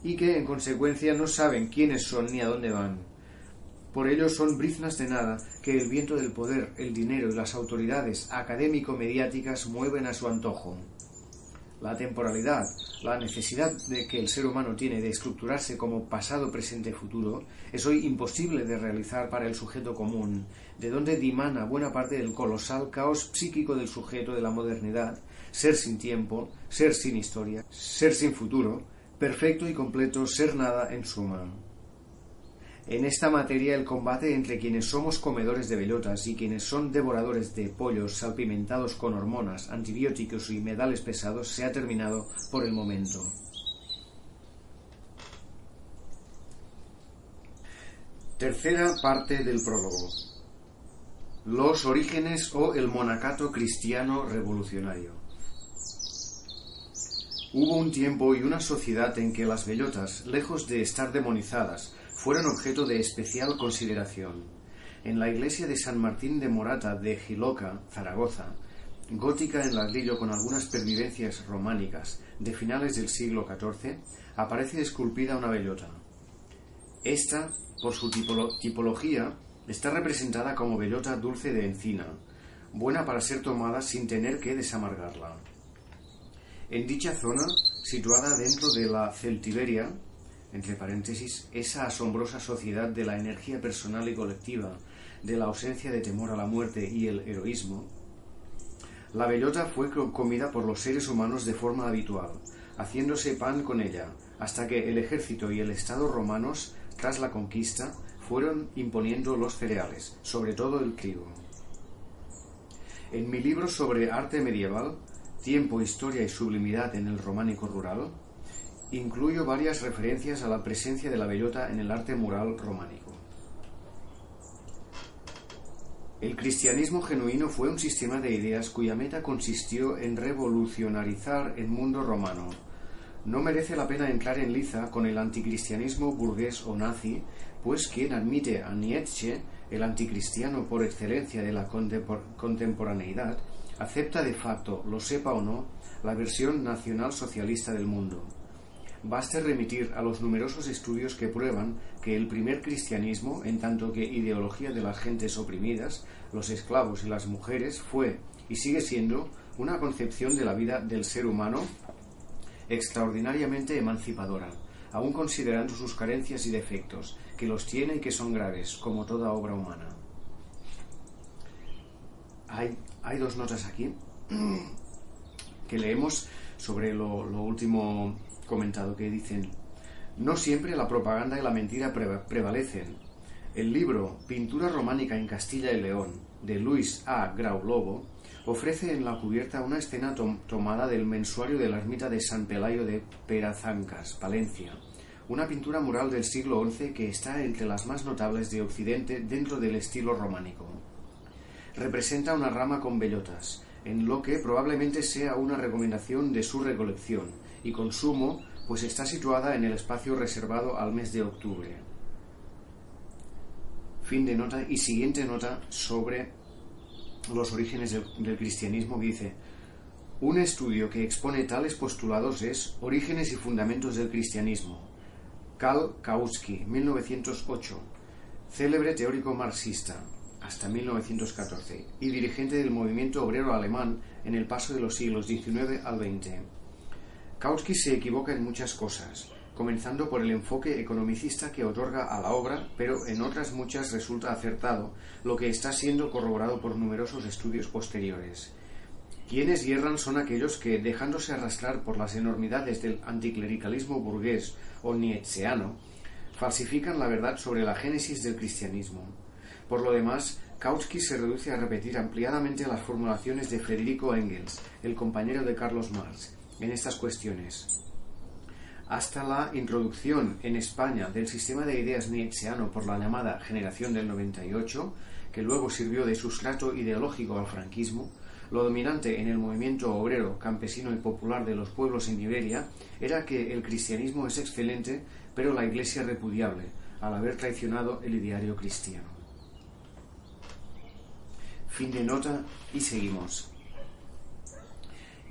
Y que, en consecuencia, no saben quiénes son ni a dónde van. Por ello son briznas de nada que el viento del poder, el dinero y las autoridades académico-mediáticas mueven a su antojo. La temporalidad, la necesidad de que el ser humano tiene de estructurarse como pasado, presente, futuro, es hoy imposible de realizar para el sujeto común, de donde dimana buena parte del colosal caos psíquico del sujeto de la modernidad, ser sin tiempo, ser sin historia, ser sin futuro, perfecto y completo, ser nada en suma. En esta materia el combate entre quienes somos comedores de bellotas y quienes son devoradores de pollos salpimentados con hormonas, antibióticos y metales pesados se ha terminado por el momento. Tercera parte del prólogo. Los orígenes o el monacato cristiano revolucionario. Hubo un tiempo y una sociedad en que las bellotas, lejos de estar demonizadas, fueron objeto de especial consideración. En la iglesia de San Martín de Morata de Jiloca, Zaragoza, gótica en ladrillo con algunas pervivencias románicas de finales del siglo XIV, aparece esculpida una bellota. Esta, por su tipología, está representada como bellota dulce de encina, buena para ser tomada sin tener que desamargarla. En dicha zona, situada dentro de la Celtiberia, entre paréntesis, esa asombrosa sociedad de la energía personal y colectiva, de la ausencia de temor a la muerte y el heroísmo, la bellota fue comida por los seres humanos de forma habitual, haciéndose pan con ella, hasta que el ejército y el Estado romanos, tras la conquista, fueron imponiendo los cereales, sobre todo el trigo. En mi libro sobre arte medieval, Tiempo, historia y sublimidad en el románico rural, incluyo varias referencias a la presencia de la bellota en el arte mural románico. El cristianismo genuino fue un sistema de ideas cuya meta consistió en revolucionarizar el mundo romano. No merece la pena entrar en liza con el anticristianismo burgués o nazi, pues quien admite a Nietzsche, el anticristiano por excelencia de la contemporaneidad, acepta de facto, lo sepa o no, la versión nacional-socialista del mundo. Baste remitir a los numerosos estudios que prueban que el primer cristianismo, en tanto que ideología de las gentes oprimidas, los esclavos y las mujeres, fue y sigue siendo una concepción de la vida del ser humano extraordinariamente emancipadora, aun considerando sus carencias y defectos, que los tiene y que son graves, como toda obra humana. Hay dos notas aquí que leemos sobre lo último comentado, que dicen: no siempre la propaganda y la mentira prevalecen. El libro Pintura románica en Castilla y León, de Luis A. Grau Lobo, ofrece en la cubierta una escena tomada del mensuario de la ermita de San Pelayo de Perazancas, Palencia, una pintura mural del siglo XI que está entre las más notables de Occidente dentro del estilo románico. Representa una rama con bellotas, en lo que probablemente sea una recomendación de su recolección y consumo, pues está situada en el espacio reservado al mes de octubre. Fin de nota. Y siguiente nota sobre los orígenes del cristianismo, que dice: un estudio que expone tales postulados es Orígenes y fundamentos del cristianismo. Karl Kautsky, 1908, célebre teórico marxista, hasta 1914, y dirigente del movimiento obrero alemán en el paso de los siglos XIX al XX. Kautsky se equivoca en muchas cosas, comenzando por el enfoque economicista que otorga a la obra, pero en otras muchas resulta acertado, lo que está siendo corroborado por numerosos estudios posteriores. Quienes yerran son aquellos que, dejándose arrastrar por las enormidades del anticlericalismo burgués o nietzscheano, falsifican la verdad sobre la génesis del cristianismo. Por lo demás, Kautsky se reduce a repetir ampliadamente las formulaciones de Federico Engels, el compañero de Carlos Marx, en estas cuestiones. Hasta la introducción en España del sistema de ideas nietzscheano por la llamada Generación del 98, que luego sirvió de sustrato ideológico al franquismo, lo dominante en el movimiento obrero, campesino y popular de los pueblos en Iberia era que el cristianismo es excelente, pero la Iglesia repudiable, al haber traicionado el ideario cristiano. Fin de nota y seguimos.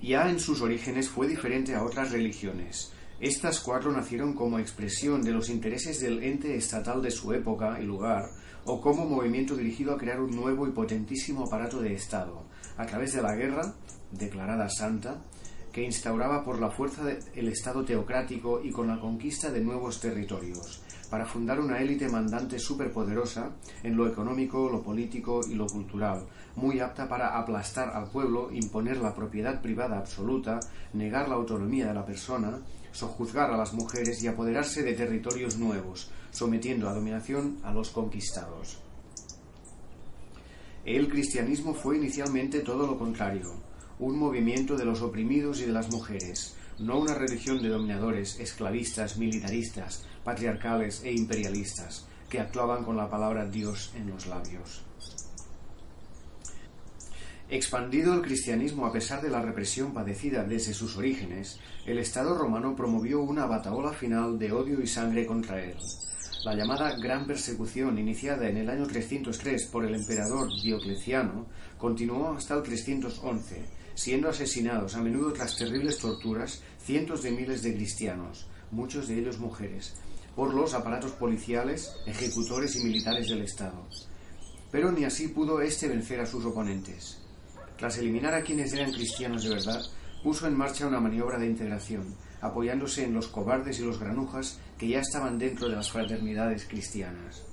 Ya en sus orígenes fue diferente a otras religiones. Estas cuatro nacieron como expresión de los intereses del ente estatal de su época y lugar, o como movimiento dirigido a crear un nuevo y potentísimo aparato de Estado, a través de la guerra, declarada santa, que instauraba por la fuerza el Estado teocrático y con la conquista de nuevos territorios, para fundar una élite mandante superpoderosa en lo económico, lo político y lo cultural, muy apta para aplastar al pueblo, imponer la propiedad privada absoluta, negar la autonomía de la persona, sojuzgar a las mujeres y apoderarse de territorios nuevos, sometiendo a dominación a los conquistados. El cristianismo fue inicialmente todo lo contrario, un movimiento de los oprimidos y de las mujeres, no una religión de dominadores, esclavistas, militaristas, patriarcales e imperialistas, que actuaban con la palabra Dios en los labios. Expandido el cristianismo a pesar de la represión padecida desde sus orígenes, el Estado romano promovió una batahola final de odio y sangre contra él. La llamada Gran Persecución, iniciada en el año 303 por el emperador Diocleciano, continuó hasta el 311, siendo asesinados a menudo tras terribles torturas cientos de miles de cristianos, muchos de ellos mujeres, por los aparatos policiales, ejecutores y militares del Estado. Pero ni así pudo éste vencer a sus oponentes. Tras eliminar a quienes eran cristianos de verdad, puso en marcha una maniobra de integración, apoyándose en los cobardes y los granujas que ya estaban dentro de las fraternidades cristianas.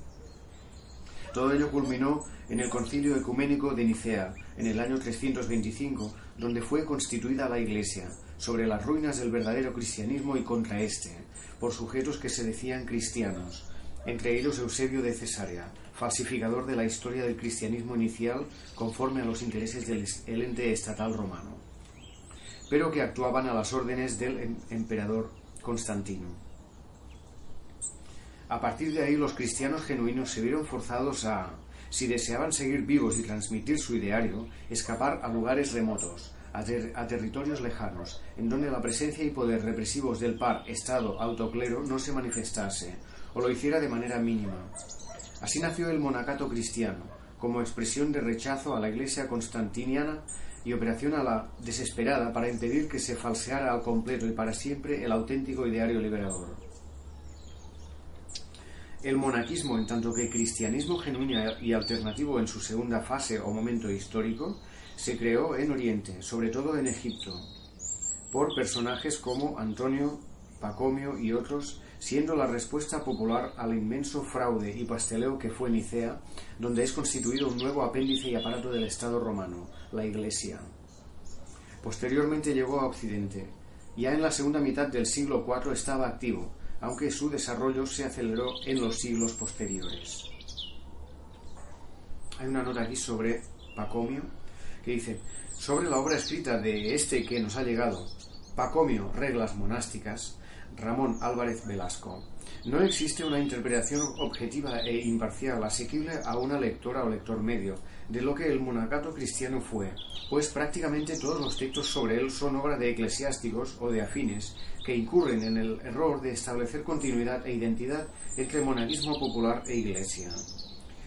Todo ello culminó en el Concilio Ecuménico de Nicea, en el año 325, donde fue constituida la Iglesia, sobre las ruinas del verdadero cristianismo y contra éste, por sujetos que se decían cristianos, entre ellos Eusebio de Cesarea, falsificador de la historia del cristianismo inicial conforme a los intereses del ente estatal romano, pero que actuaban a las órdenes del emperador Constantino. A partir de ahí los cristianos genuinos se vieron forzados a, si deseaban seguir vivos y transmitir su ideario, escapar a lugares remotos, a territorios lejanos, en donde la presencia y poder represivos del par Estado-autoclero no se manifestase, o lo hiciera de manera mínima. Así nació el monacato cristiano, como expresión de rechazo a la Iglesia constantiniana y operación a la desesperada para impedir que se falseara al completo y para siempre el auténtico ideario liberador. El monaquismo, en tanto que cristianismo genuino y alternativo en su segunda fase o momento histórico, se creó en Oriente, sobre todo en Egipto, por personajes como Antonio, Pacomio y otros, siendo la respuesta popular al inmenso fraude y pasteleo que fue Nicea, donde es constituido un nuevo apéndice y aparato del Estado romano, la Iglesia. Posteriormente llegó a Occidente. Ya en la segunda mitad del siglo IV estaba activo, aunque su desarrollo se aceleró en los siglos posteriores. Hay una nota aquí sobre Pacomio, que dice: sobre la obra escrita de este que nos ha llegado, Pacomio, Reglas monásticas, Ramón Álvarez Velasco, no existe una interpretación objetiva e imparcial asequible a una lectora o lector medio de lo que el monacato cristiano fue, pues prácticamente todos los textos sobre él son obra de eclesiásticos o de afines que incurren en el error de establecer continuidad e identidad entre monaquismo popular e Iglesia.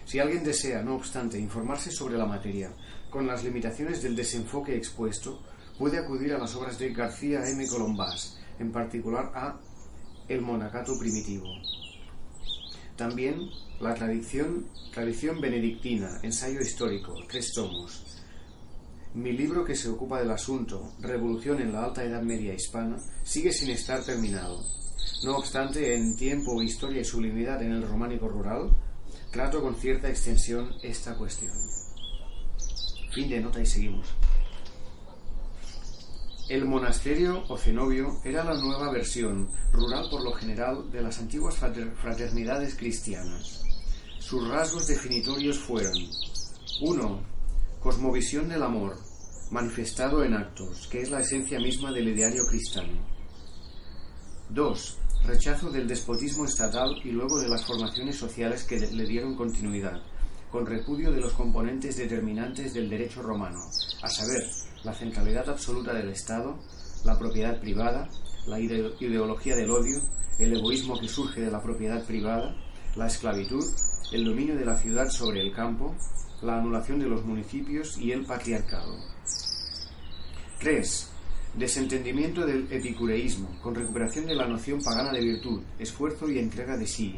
Si alguien desea, no obstante, informarse sobre la materia, con las limitaciones del desenfoque expuesto, puede acudir a las obras de García M. Colombás, en particular a El monacato primitivo. También la tradición benedictina, ensayo histórico, 3 tomos. Mi libro que se ocupa del asunto, Revolución en la Alta Edad Media Hispana, sigue sin estar terminado. No obstante, en Tiempo, Historia y Sublimidad en el Románico Rural, trato con cierta extensión esta cuestión. Fin de nota y seguimos. El monasterio o cenobio era la nueva versión, rural por lo general, de las antiguas fraternidades cristianas. Sus rasgos definitorios fueron: 1. Cosmovisión del amor, manifestado en actos, que es la esencia misma del ideario cristiano. 2. Rechazo del despotismo estatal y luego de las formaciones sociales que le dieron continuidad, con repudio de los componentes determinantes del derecho romano, a saber, la centralidad absoluta del Estado, la propiedad privada, la ideología del odio, el egoísmo que surge de la propiedad privada, la esclavitud, el dominio de la ciudad sobre el campo, la anulación de los municipios y el patriarcado. 3. Desentendimiento del epicureísmo, con recuperación de la noción pagana de virtud, esfuerzo y entrega de sí.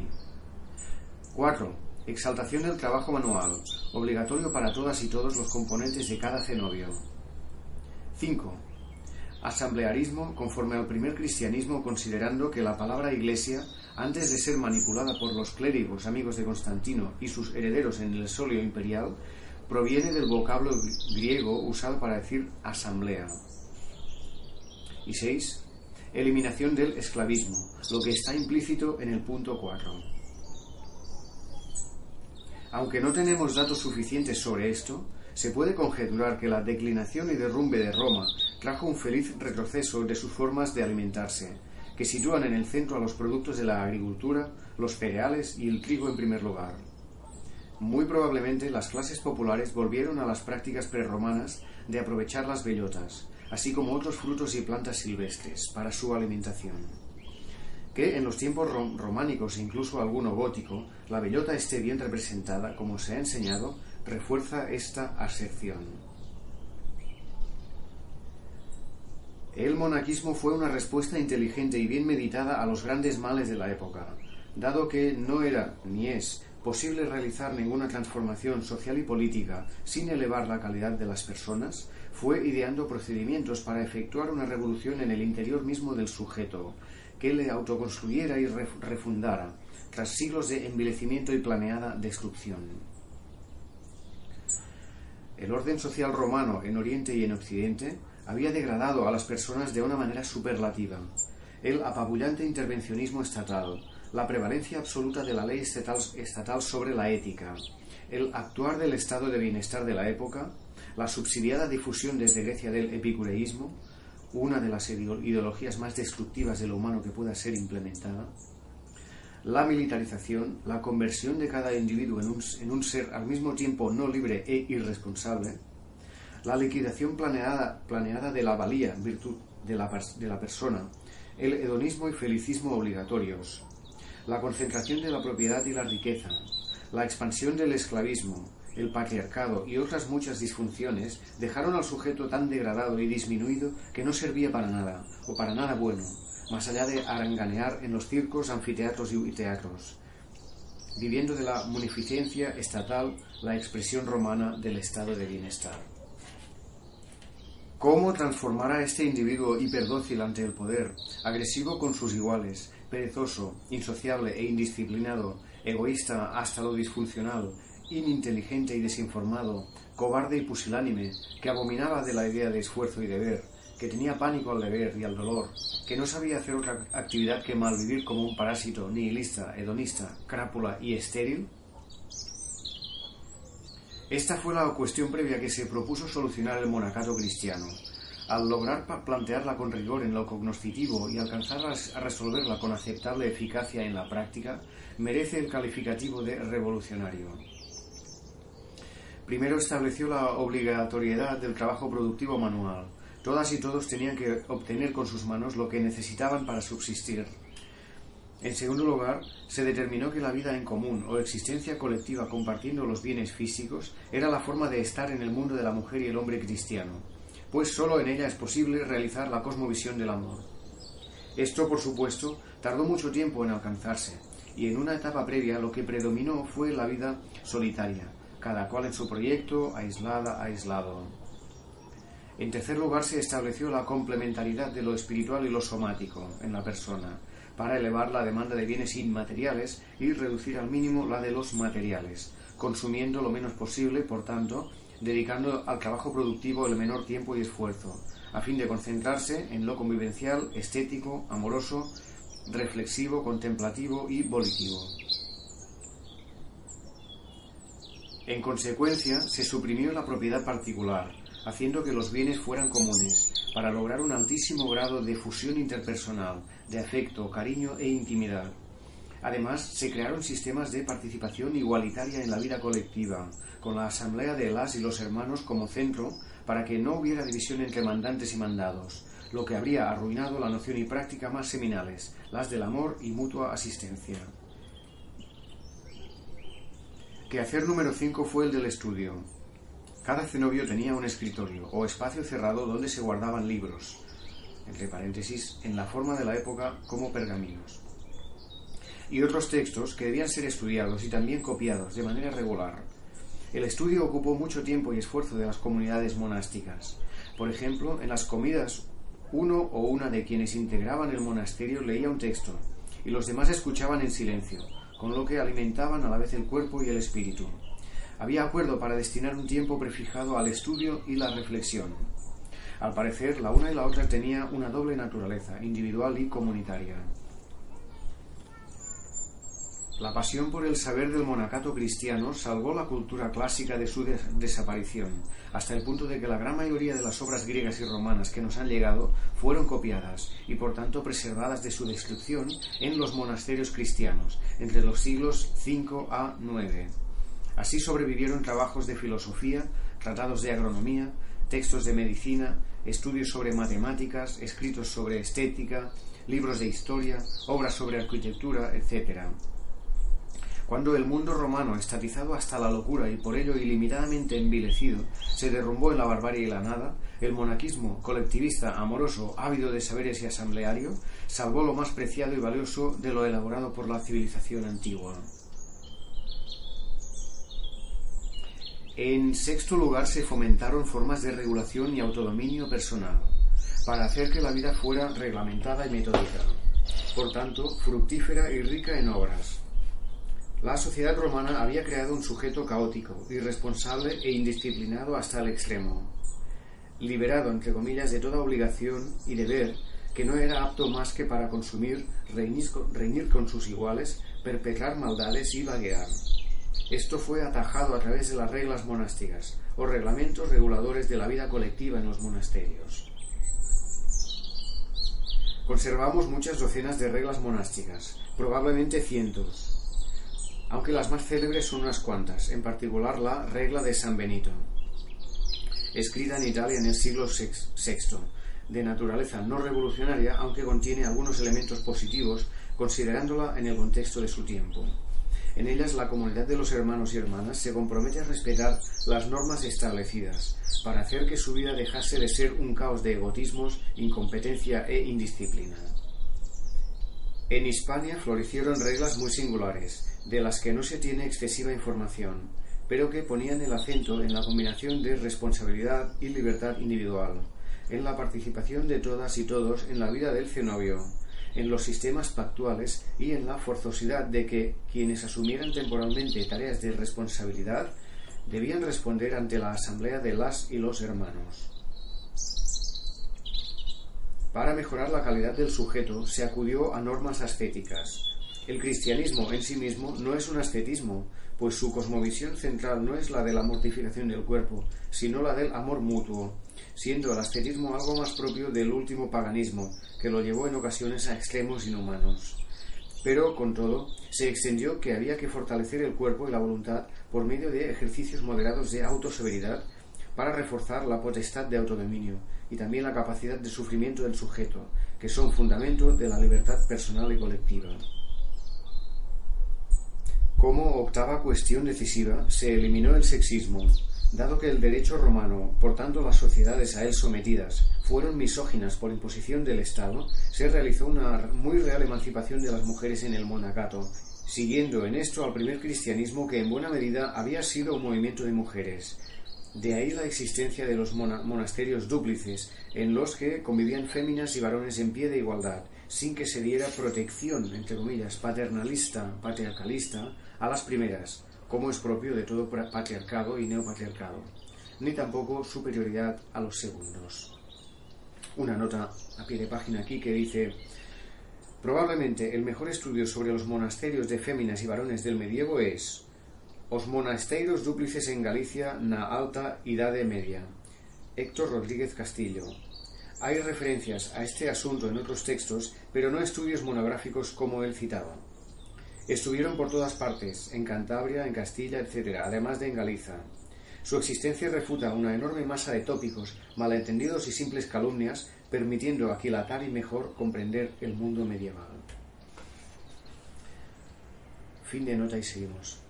4. Exaltación del trabajo manual, obligatorio para todas y todos los componentes de cada cenobio. 5. Asamblearismo, conforme al primer cristianismo, considerando que la palabra iglesia, antes de ser manipulada por los clérigos amigos de Constantino y sus herederos en el solio imperial, proviene del vocablo griego usado para decir asamblea. Y 6. Eliminación del esclavismo, lo que está implícito en el punto 4. Aunque no tenemos datos suficientes sobre esto, se puede conjeturar que la declinación y derrumbe de Roma trajo un feliz retroceso de sus formas de alimentarse, que sitúan en el centro a los productos de la agricultura, los cereales y el trigo en primer lugar. Muy probablemente las clases populares volvieron a las prácticas prerromanas de aprovechar las bellotas, así como otros frutos y plantas silvestres, para su alimentación. Que en los tiempos románicos e incluso alguno gótico, la bellota esté bien representada, como se ha enseñado, refuerza esta aserción. El monaquismo fue una respuesta inteligente y bien meditada a los grandes males de la época, dado que no era ni es posible realizar ninguna transformación social y política sin elevar la calidad de las personas. Fue ideando procedimientos para efectuar una revolución en el interior mismo del sujeto, que le autoconstruyera y refundara, tras siglos de envilecimiento y planeada destrucción. El orden social romano en Oriente y en Occidente había degradado a las personas de una manera superlativa. El apabullante intervencionismo estatal, la prevalencia absoluta de la ley estatal sobre la ética, el actuar del estado de bienestar de la época, la subsidiada difusión desde Grecia del epicureísmo, una de las ideologías más destructivas de lo humano que pueda ser implementada, la militarización, la conversión de cada individuo en un ser al mismo tiempo no libre e irresponsable, la liquidación planeada de la valía, virtud de la persona, el hedonismo y felicismo obligatorios, la concentración de la propiedad y la riqueza, la expansión del esclavismo, el patriarcado y otras muchas disfunciones dejaron al sujeto tan degradado y disminuido que no servía para nada, o para nada bueno, más allá de aranganear en los circos, anfiteatros y teatros, viviendo de la munificencia estatal, la expresión romana del estado de bienestar. ¿Cómo transformar a este individuo hiperdócil ante el poder, agresivo con sus iguales, perezoso, insociable e indisciplinado, egoísta hasta lo disfuncional, ininteligente y desinformado, cobarde y pusilánime, que abominaba de la idea de esfuerzo y deber, que tenía pánico al deber y al dolor, que no sabía hacer otra actividad que malvivir como un parásito, nihilista, hedonista, crápula y estéril? Esta fue la cuestión previa que se propuso solucionar el monacato cristiano. Al lograr plantearla con rigor en lo cognoscitivo y alcanzar a resolverla con aceptable eficacia en la práctica, merece el calificativo de revolucionario. Primero estableció la obligatoriedad del trabajo productivo manual. Todas y todos tenían que obtener con sus manos lo que necesitaban para subsistir. En segundo lugar, se determinó que la vida en común o existencia colectiva compartiendo los bienes físicos era la forma de estar en el mundo de la mujer y el hombre cristiano, pues sólo en ella es posible realizar la cosmovisión del amor. Esto, por supuesto, tardó mucho tiempo en alcanzarse, y en una etapa previa lo que predominó fue la vida solitaria, cada cual en su proyecto, aislado. En tercer lugar, se estableció la complementariedad de lo espiritual y lo somático en la persona, para elevar la demanda de bienes inmateriales y reducir al mínimo la de los materiales, consumiendo lo menos posible, por tanto, dedicando al trabajo productivo el menor tiempo y esfuerzo, a fin de concentrarse en lo convivencial, estético, amoroso, reflexivo, contemplativo y volitivo. En consecuencia, se suprimió la propiedad particular, haciendo que los bienes fueran comunes, para lograr un altísimo grado de fusión interpersonal, de afecto, cariño e intimidad. Además, se crearon sistemas de participación igualitaria en la vida colectiva, con la asamblea de las y los hermanos como centro, para que no hubiera división entre mandantes y mandados, lo que habría arruinado la noción y práctica más seminales, las del amor y mutua asistencia. Quehacer número 5 fue el del estudio. Cada cenobio tenía un escritorio o espacio cerrado donde se guardaban libros, entre paréntesis, en la forma de la época como pergaminos, y otros textos que debían ser estudiados y también copiados de manera regular. El estudio ocupó mucho tiempo y esfuerzo de las comunidades monásticas. Por ejemplo, en las comidas, uno o una de quienes integraban el monasterio leía un texto y los demás escuchaban en silencio, con lo que alimentaban a la vez el cuerpo y el espíritu. Había acuerdo para destinar un tiempo prefijado al estudio y la reflexión. Al parecer, la una y la otra tenía una doble naturaleza, individual y comunitaria. La pasión por el saber del monacato cristiano salvó la cultura clásica de su desaparición, hasta el punto de que la gran mayoría de las obras griegas y romanas que nos han llegado fueron copiadas y por tanto preservadas de su destrucción en los monasterios cristianos, entre los siglos V a IX. Así sobrevivieron trabajos de filosofía, tratados de agronomía, textos de medicina, estudios sobre matemáticas, escritos sobre estética, libros de historia, obras sobre arquitectura, etc. Cuando el mundo romano, estatizado hasta la locura y por ello ilimitadamente envilecido, se derrumbó en la barbarie y la nada, el monaquismo colectivista, amoroso, ávido de saberes y asambleario, salvó lo más preciado y valioso de lo elaborado por la civilización antigua. En sexto lugar, se fomentaron formas de regulación y autodominio personal, para hacer que la vida fuera reglamentada y metódica, por tanto, fructífera y rica en obras. La sociedad romana había creado un sujeto caótico, irresponsable e indisciplinado hasta el extremo, liberado, entre comillas, de toda obligación y deber, que no era apto más que para consumir, reñir con sus iguales, perpetrar maldades y vaguear. Esto fue atajado a través de las reglas monásticas, o reglamentos reguladores de la vida colectiva en los monasterios. Conservamos muchas docenas de reglas monásticas, probablemente cientos, aunque las más célebres son unas cuantas, en particular la Regla de San Benito, escrita en Italia en el siglo VI, de naturaleza no revolucionaria, aunque contiene algunos elementos positivos, considerándola en el contexto de su tiempo. En ellas, la comunidad de los hermanos y hermanas se compromete a respetar las normas establecidas, para hacer que su vida dejase de ser un caos de egotismos, incompetencia e indisciplina. En Hispania florecieron reglas muy singulares, de las que no se tiene excesiva información, pero que ponían el acento en la combinación de responsabilidad y libertad individual, en la participación de todas y todos en la vida del cenobio, en los sistemas pactuales y en la forzosidad de que quienes asumieran temporalmente tareas de responsabilidad debían responder ante la asamblea de las y los hermanos. Para mejorar la calidad del sujeto se acudió a normas ascéticas. El cristianismo en sí mismo no es un ascetismo, pues su cosmovisión central no es la de la mortificación del cuerpo, sino la del amor mutuo, siendo el ascetismo algo más propio del último paganismo, que lo llevó en ocasiones a extremos inhumanos. Pero, con todo, se extendió que había que fortalecer el cuerpo y la voluntad por medio de ejercicios moderados de autoseveridad para reforzar la potestad de autodominio y también la capacidad de sufrimiento del sujeto, que son fundamento de la libertad personal y colectiva. Como octava cuestión decisiva, se eliminó el sexismo, dado que el derecho romano, por tanto las sociedades a él sometidas, fueron misóginas por imposición del Estado, se realizó una muy real emancipación de las mujeres en el monacato, siguiendo en esto al primer cristianismo, que en buena medida había sido un movimiento de mujeres. De ahí la existencia de los monasterios dúplices, en los que convivían féminas y varones en pie de igualdad, sin que se diera protección, entre comillas, patriarcalista, a las primeras, como es propio de todo patriarcado y neopatriarcado. ni tampoco superioridad a los segundos. Una nota a pie de página aquí que dice: probablemente el mejor estudio sobre los monasterios de féminas y varones del medievo es Os monasteiros dúplices en Galicia na alta Idade Media, Héctor Rodríguez Castillo. Hay referencias a este asunto en otros textos, pero no estudios monográficos como él citaba. Estuvieron por todas partes, en Cantabria, en Castilla, etc., además de en Galiza. Su existencia refuta una enorme masa de tópicos, malentendidos y simples calumnias, permitiendo aquilatar y mejor comprender el mundo medieval. Fin de nota y seguimos.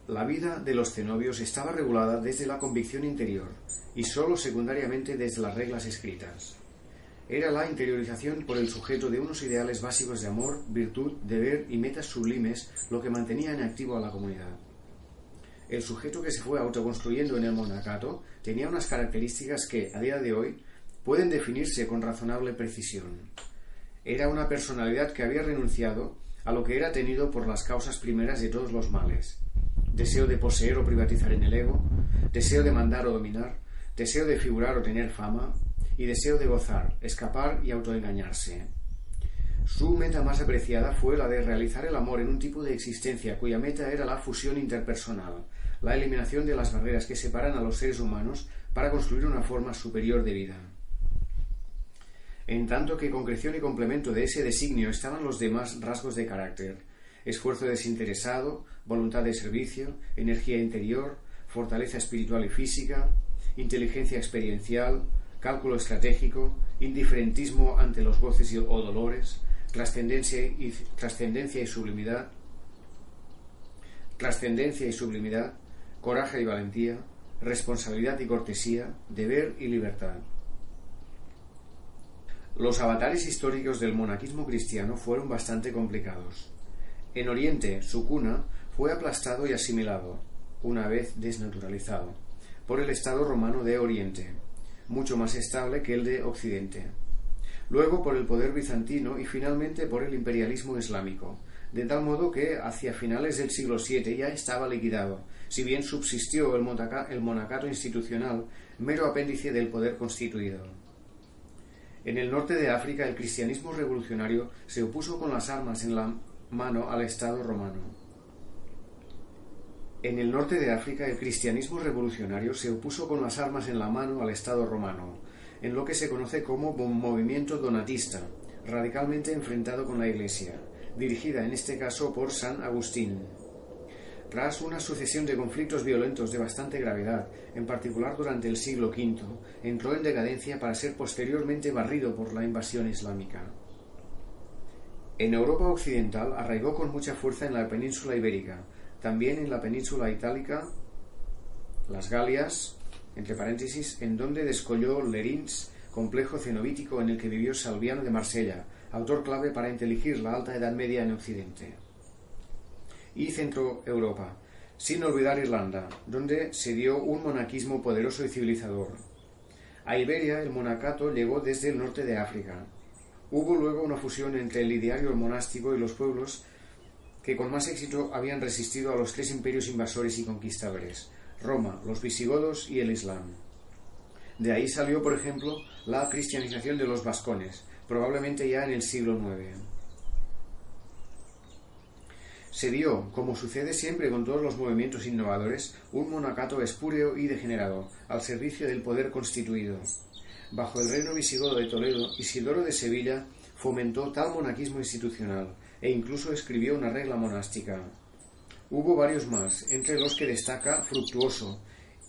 La vida de los cenobios estaba regulada desde la convicción interior y sólo secundariamente desde las reglas escritas. Era la interiorización por el sujeto de unos ideales básicos de amor, virtud, deber y metas sublimes lo que mantenía en activo a la comunidad. El sujeto que se fue autoconstruyendo en el monacato tenía unas características que, a día de hoy, pueden definirse con razonable precisión. Era una personalidad que había renunciado a lo que era tenido por las causas primeras de todos los males: deseo de poseer o privatizar en el ego, deseo de mandar o dominar, deseo de figurar o tener fama, y deseo de gozar, escapar y autoengañarse. Su meta más apreciada fue la de realizar el amor en un tipo de existencia cuya meta era la fusión interpersonal, la eliminación de las barreras que separan a los seres humanos para construir una forma superior de vida. En tanto que concreción y complemento de ese designio estaban los demás rasgos de carácter: esfuerzo desinteresado, voluntad de servicio, energía interior, fortaleza espiritual y física, inteligencia experiencial, cálculo estratégico, indiferentismo ante los goces o dolores, trascendencia y sublimidad, coraje y valentía, responsabilidad y cortesía, deber y libertad. Los avatares históricos del monaquismo cristiano fueron bastante complicados. En Oriente, su cuna fue aplastado y asimilado, una vez desnaturalizado, por el Estado romano de Oriente, mucho más estable que el de Occidente. Luego por el poder bizantino y finalmente por el imperialismo islámico, de tal modo que hacia finales del siglo VII ya estaba liquidado, si bien subsistió el monacato institucional, mero apéndice del poder constituido. En el norte de África el cristianismo revolucionario se opuso con las armas en la mano al Estado romano. En el norte de África el cristianismo revolucionario se opuso con las armas en la mano al Estado romano, en lo que se conoce como movimiento donatista, radicalmente enfrentado con la Iglesia, dirigida en este caso por San Agustín. Tras una sucesión de conflictos violentos de bastante gravedad, en particular durante el siglo V, entró en decadencia para ser posteriormente barrido por la invasión islámica. En Europa occidental arraigó con mucha fuerza en la península ibérica, también en la península itálica, las Galias, entre paréntesis, en donde descolló Lerins, complejo cenobítico en el que vivió Salviano de Marsella, autor clave para inteligir la Alta Edad Media en Occidente. Y Centro Europa, sin olvidar Irlanda, donde se dio un monaquismo poderoso y civilizador. A Iberia el monacato llegó desde el norte de África. Hubo luego una fusión entre el ideario monástico y los pueblos que con más éxito habían resistido a los tres imperios invasores y conquistadores: Roma, los visigodos y el Islam. De ahí salió, por ejemplo, la cristianización de los vascones, probablemente ya en el siglo IX. Se dio, como sucede siempre con todos los movimientos innovadores, un monacato espúreo y degenerado, al servicio del poder constituido. Bajo el reino visigodo de Toledo, Isidoro de Sevilla fomentó tal monaquismo institucional e incluso escribió una regla monástica. Hubo varios más, entre los que destaca Fructuoso,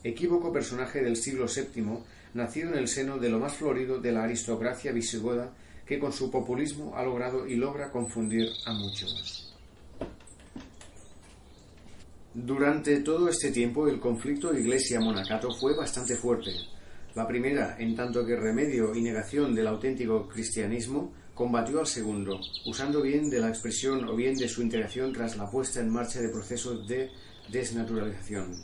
equívoco personaje del siglo VII, nacido en el seno de lo más florido de la aristocracia visigoda, que con su populismo ha logrado y logra confundir a muchos. Durante todo este tiempo el conflicto Iglesia-Monacato fue bastante fuerte. La primera, en tanto que remedio y negación del auténtico cristianismo, combatió al segundo, usando bien de la expresión o bien de su integración tras la puesta en marcha de procesos de desnaturalización.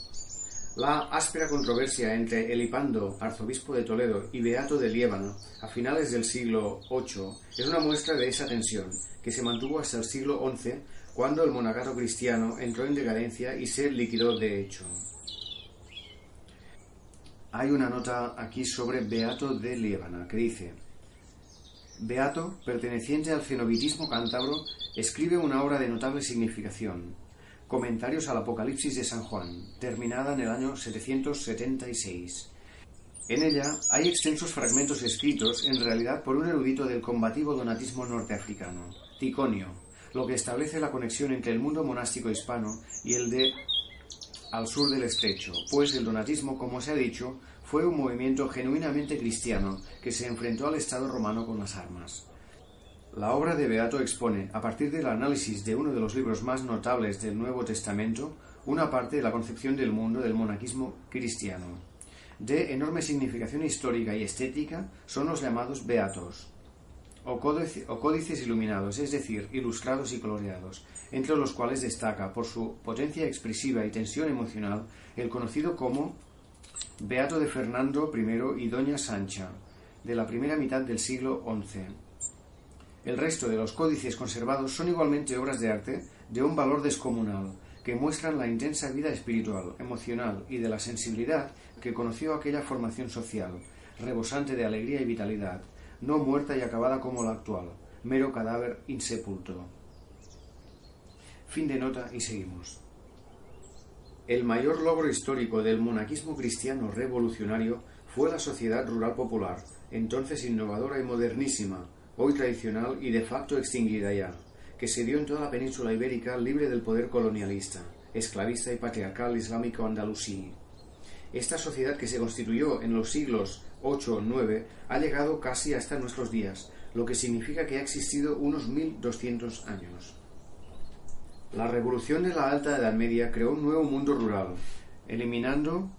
La áspera controversia entre Elipando, arzobispo de Toledo, y Beato de Liébano, a finales del siglo VIII, es una muestra de esa tensión, que se mantuvo hasta el siglo XI, cuando el monacato cristiano entró en decadencia y se liquidó de hecho. Hay una nota aquí sobre Beato de Liébana que dice: Beato, perteneciente al cenobitismo cántabro, escribe una obra de notable significación, Comentarios al Apocalipsis de San Juan, terminada en el año 776. En ella hay extensos fragmentos escritos en realidad por un erudito del combativo donatismo norteafricano, Ticonio, lo que establece la conexión entre el mundo monástico hispano y el de al sur del estrecho, pues el donatismo, como se ha dicho, fue un movimiento genuinamente cristiano que se enfrentó al Estado romano con las armas. La obra de Beato expone, a partir del análisis de uno de los libros más notables del Nuevo Testamento, una parte de la concepción del mundo del monaquismo cristiano. De enorme significación histórica y estética son los llamados beatos, o códices iluminados, es decir, ilustrados y coloreados, entre los cuales destaca, por su potencia expresiva y tensión emocional, el conocido como Beato de Fernando I y Doña Sancha, de la primera mitad del siglo XI. El resto de los códices conservados son igualmente obras de arte de un valor descomunal, que muestran la intensa vida espiritual, emocional y de la sensibilidad que conoció aquella formación social, rebosante de alegría y vitalidad, no muerta y acabada como la actual, mero cadáver insepulto. Fin de nota y seguimos. El mayor logro histórico del monaquismo cristiano revolucionario fue la sociedad rural popular, entonces innovadora y modernísima, hoy tradicional y de facto extinguida ya, que se dio en toda la península ibérica libre del poder colonialista, esclavista y patriarcal islámico andalusí. Esta sociedad, que se constituyó en los siglos 8-9, ha llegado casi hasta nuestros días, lo que significa que ha existido unos 1200 años. La revolución de la Alta Edad Media creó un nuevo mundo rural, eliminando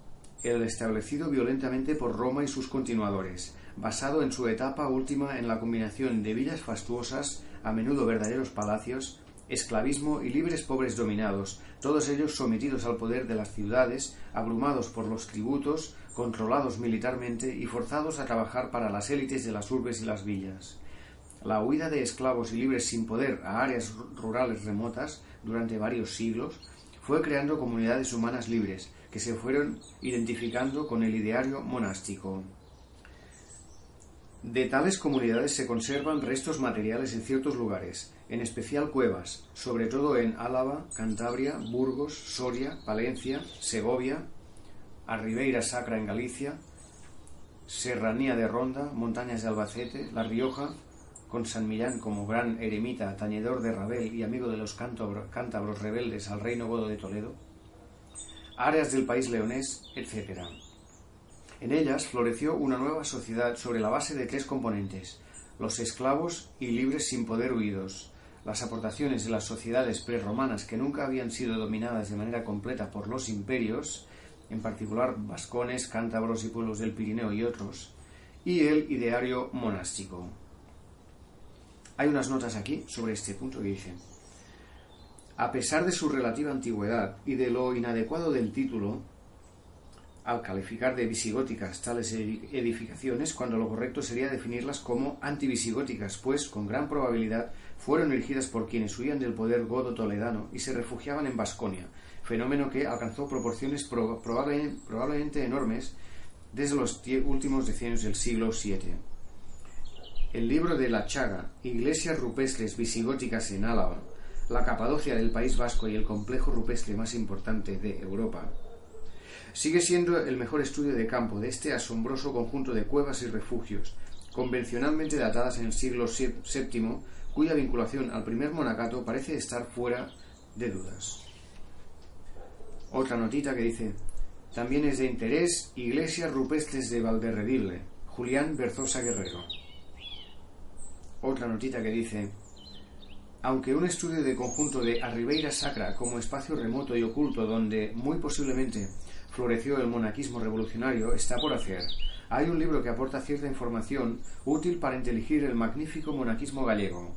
el establecido violentamente por Roma y sus continuadores, basado en su etapa última en la combinación de villas fastuosas, a menudo verdaderos palacios, esclavismo y libres pobres dominados, todos ellos sometidos al poder de las ciudades, abrumados por los tributos, controlados militarmente y forzados a trabajar para las élites de las urbes y las villas. La huida de esclavos y libres sin poder a áreas rurales remotas durante varios siglos fue creando comunidades humanas libres que se fueron identificando con el ideario monástico. De tales comunidades se conservan restos materiales en ciertos lugares, en especial cuevas, sobre todo en Álava, Cantabria, Burgos, Soria, Palencia, Segovia, a Ribeira Sacra en Galicia, Serranía de Ronda, montañas de Albacete, La Rioja, con San Millán como gran eremita, tañedor de rabel y amigo de los cántabros rebeldes al reino godo de Toledo, áreas del país leonés, etc. En ellas floreció una nueva sociedad sobre la base de tres componentes: los esclavos y libres sin poder huidos, las aportaciones de las sociedades prerromanas que nunca habían sido dominadas de manera completa por los imperios, en particular vascones, cántabros y pueblos del Pirineo y otros, y el ideario monástico. Hay unas notas aquí sobre este punto que dicen: a pesar de su relativa antigüedad y de lo inadecuado del título, al calificar de visigóticas tales edificaciones, cuando lo correcto sería definirlas como antivisigóticas, pues con gran probabilidad fueron erigidas por quienes huían del poder godo toledano y se refugiaban en Vasconia, fenómeno que alcanzó proporciones probablemente enormes desde los últimos decenios del siglo VII. El libro de La Chaga, Iglesias rupestres visigóticas en Álava, la Capadocia del País Vasco y el complejo rupestre más importante de Europa, sigue siendo el mejor estudio de campo de este asombroso conjunto de cuevas y refugios, convencionalmente datadas en el siglo VII, cuya vinculación al primer monacato parece estar fuera de dudas. Otra notita que dice: también es de interés Iglesias rupestres de Valderredible, Julián Berzosa Guerrero. Otra notita que dice: aunque un estudio de conjunto de a Ribeira Sacra como espacio remoto y oculto donde muy posiblemente floreció el monaquismo revolucionario está por hacer, hay un libro que aporta cierta información útil para inteligir el magnífico monaquismo gallego.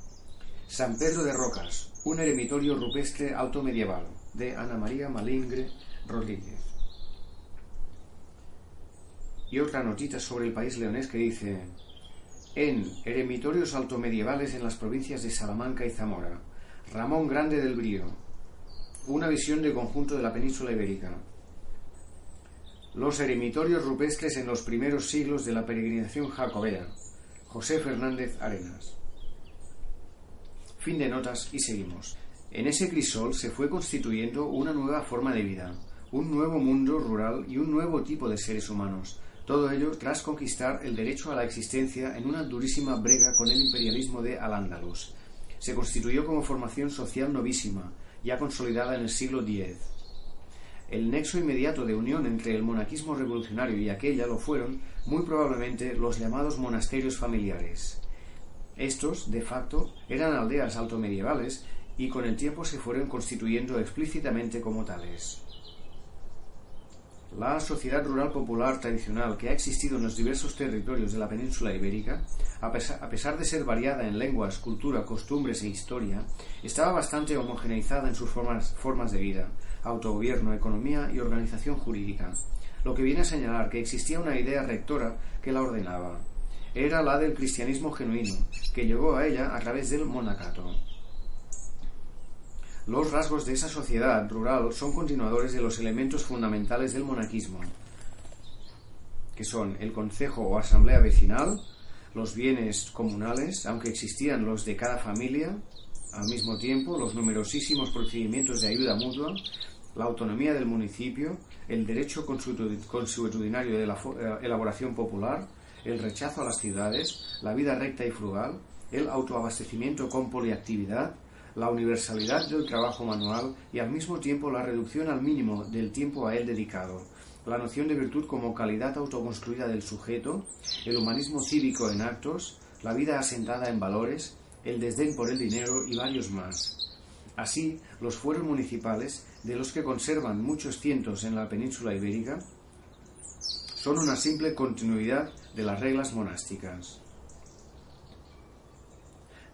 San Pedro de Rocas, un eremitorio rupestre alto medieval, de Ana María Malingre Rodríguez. Y otra notita sobre el país leonés que dice: en eremitorios altomedievales en las provincias de Salamanca y Zamora, Ramón Grande del Brío, una visión de conjunto de la península ibérica. Los eremitorios rupestres en los primeros siglos de la peregrinación jacobea. José Fernández Arenas. Fin de notas y seguimos. En ese crisol se fue constituyendo una nueva forma de vida, un nuevo mundo rural y un nuevo tipo de seres humanos. Todo ello tras conquistar el derecho a la existencia en una durísima brega con el imperialismo de Al-Ándalus. Se constituyó como formación social novísima, ya consolidada en el siglo X. El nexo inmediato de unión entre el monaquismo revolucionario y aquella lo fueron, muy probablemente, los llamados monasterios familiares. Estos, de facto, eran aldeas altomedievales y con el tiempo se fueron constituyendo explícitamente como tales. La sociedad rural popular tradicional que ha existido en los diversos territorios de la península ibérica, a pesar de ser variada en lenguas, cultura, costumbres e historia, estaba bastante homogeneizada en sus formas de vida, autogobierno, economía y organización jurídica, lo que viene a señalar que existía una idea rectora que la ordenaba. Era la del cristianismo genuino, que llegó a ella a través del monacato. Los rasgos de esa sociedad rural son continuadores de los elementos fundamentales del monaquismo, que son el concejo o asamblea vecinal, los bienes comunales, aunque existían los de cada familia, al mismo tiempo los numerosísimos procedimientos de ayuda mutua, la autonomía del municipio, el derecho consuetudinario de la elaboración popular, el rechazo a las ciudades, la vida recta y frugal, el autoabastecimiento con poliactividad, la universalidad del trabajo manual y al mismo tiempo la reducción al mínimo del tiempo a él dedicado, la noción de virtud como calidad autoconstruida del sujeto, el humanismo cívico en actos, la vida asentada en valores, el desdén por el dinero y varios más. Así, los fueros municipales, de los que conservan muchos cientos en la península ibérica, son una simple continuidad de las reglas monásticas.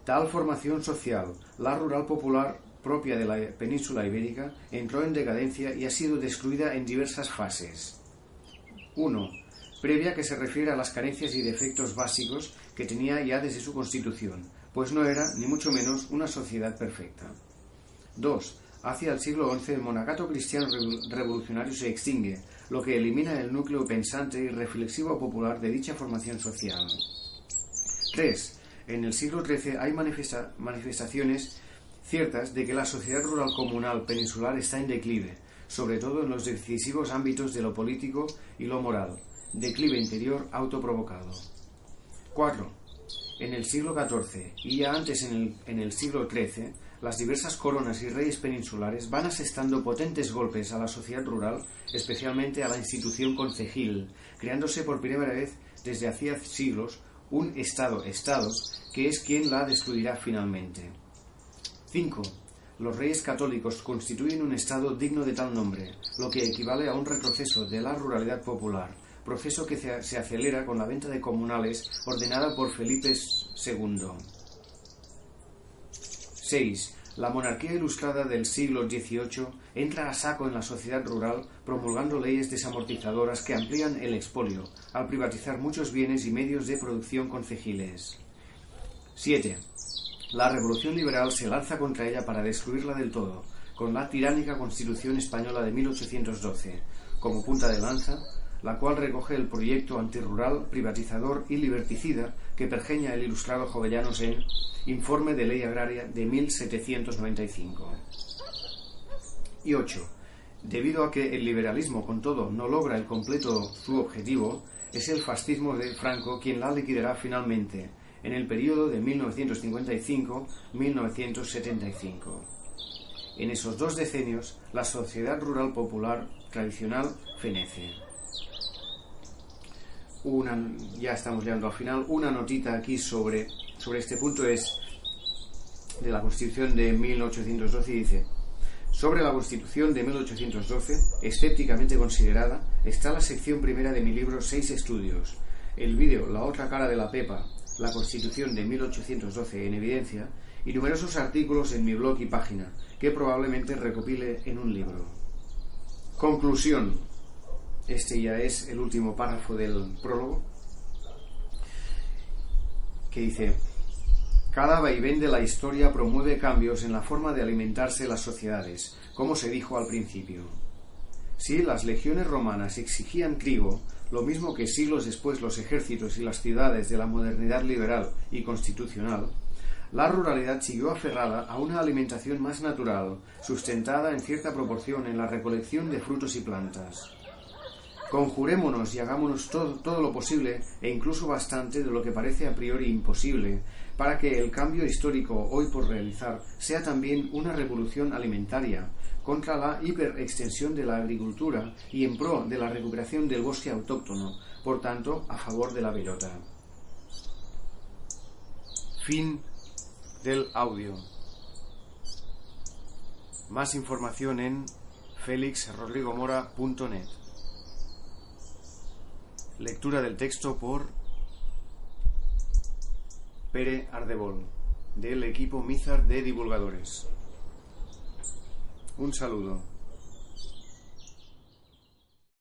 Tal formación social, la rural popular propia de la península ibérica, entró en decadencia y ha sido destruida en diversas fases. 1. Previa, que se refiere a las carencias y defectos básicos que tenía ya desde su constitución, pues no era, ni mucho menos, una sociedad perfecta. 2. Hacia el siglo XI el monacato cristiano revolucionario se extingue, lo que elimina el núcleo pensante y reflexivo popular de dicha formación social. 3. En el siglo XIII hay manifestaciones ciertas de que la sociedad rural comunal peninsular está en declive, sobre todo en los decisivos ámbitos de lo político y lo moral, declive interior autoprovocado. 4. En el siglo XIV y ya antes en el siglo XIII, las diversas coronas y reyes peninsulares van asestando potentes golpes a la sociedad rural, especialmente a la institución concejil, creándose por primera vez desde hacía siglos un Estado-Estado que es quien la destruirá finalmente. 5. Los reyes católicos constituyen un Estado digno de tal nombre, lo que equivale a un retroceso de la ruralidad popular, proceso que se acelera con la venta de comunales ordenada por Felipe II. 6. La monarquía ilustrada del siglo XVIII entra a saco en la sociedad rural promulgando leyes desamortizadoras que amplían el expolio, al privatizar muchos bienes y medios de producción concejiles. 7. La revolución liberal se lanza contra ella para destruirla del todo, con la tiránica Constitución Española de 1812, como punta de lanza, la cual recoge el proyecto antirrural, privatizador y liberticida que pergeña el ilustrado Jovellanos en Informe de Ley Agraria de 1795. Y 8. Debido a que el liberalismo, con todo, no logra el completo su objetivo, es el fascismo de Franco quien la liquidará finalmente, en el periodo de 1955-1975. En esos 2 decenios, la sociedad rural popular tradicional fenece. Ya estamos llegando al final. Una notita aquí sobre este punto es de la Constitución de 1812 y dice: sobre la Constitución de 1812, escépticamente considerada, está la sección primera de mi libro 6 estudios, el vídeo La otra cara de la Pepa, la Constitución de 1812 en evidencia, y numerosos artículos en mi blog y página, que probablemente recopile en un libro. Conclusión. Este ya es el último párrafo del prólogo, que dice: cada vaivén de la historia promueve cambios en la forma de alimentarse las sociedades, como se dijo al principio. Si las legiones romanas exigían trigo, lo mismo que siglos después los ejércitos y las ciudades de la modernidad liberal y constitucional, la ruralidad siguió aferrada a una alimentación más natural, sustentada en cierta proporción en la recolección de frutos y plantas. Conjurémonos y hagámonos todo lo posible, e incluso bastante de lo que parece a priori imposible, para que el cambio histórico hoy por realizar sea también una revolución alimentaria, contra la hiperextensión de la agricultura y en pro de la recuperación del bosque autóctono, por tanto, a favor de la bellota. Fin del audio. Más información en felixrodrigomora.net. Lectura del texto por Pere Ardebol, del equipo Mizar de divulgadores. Un saludo.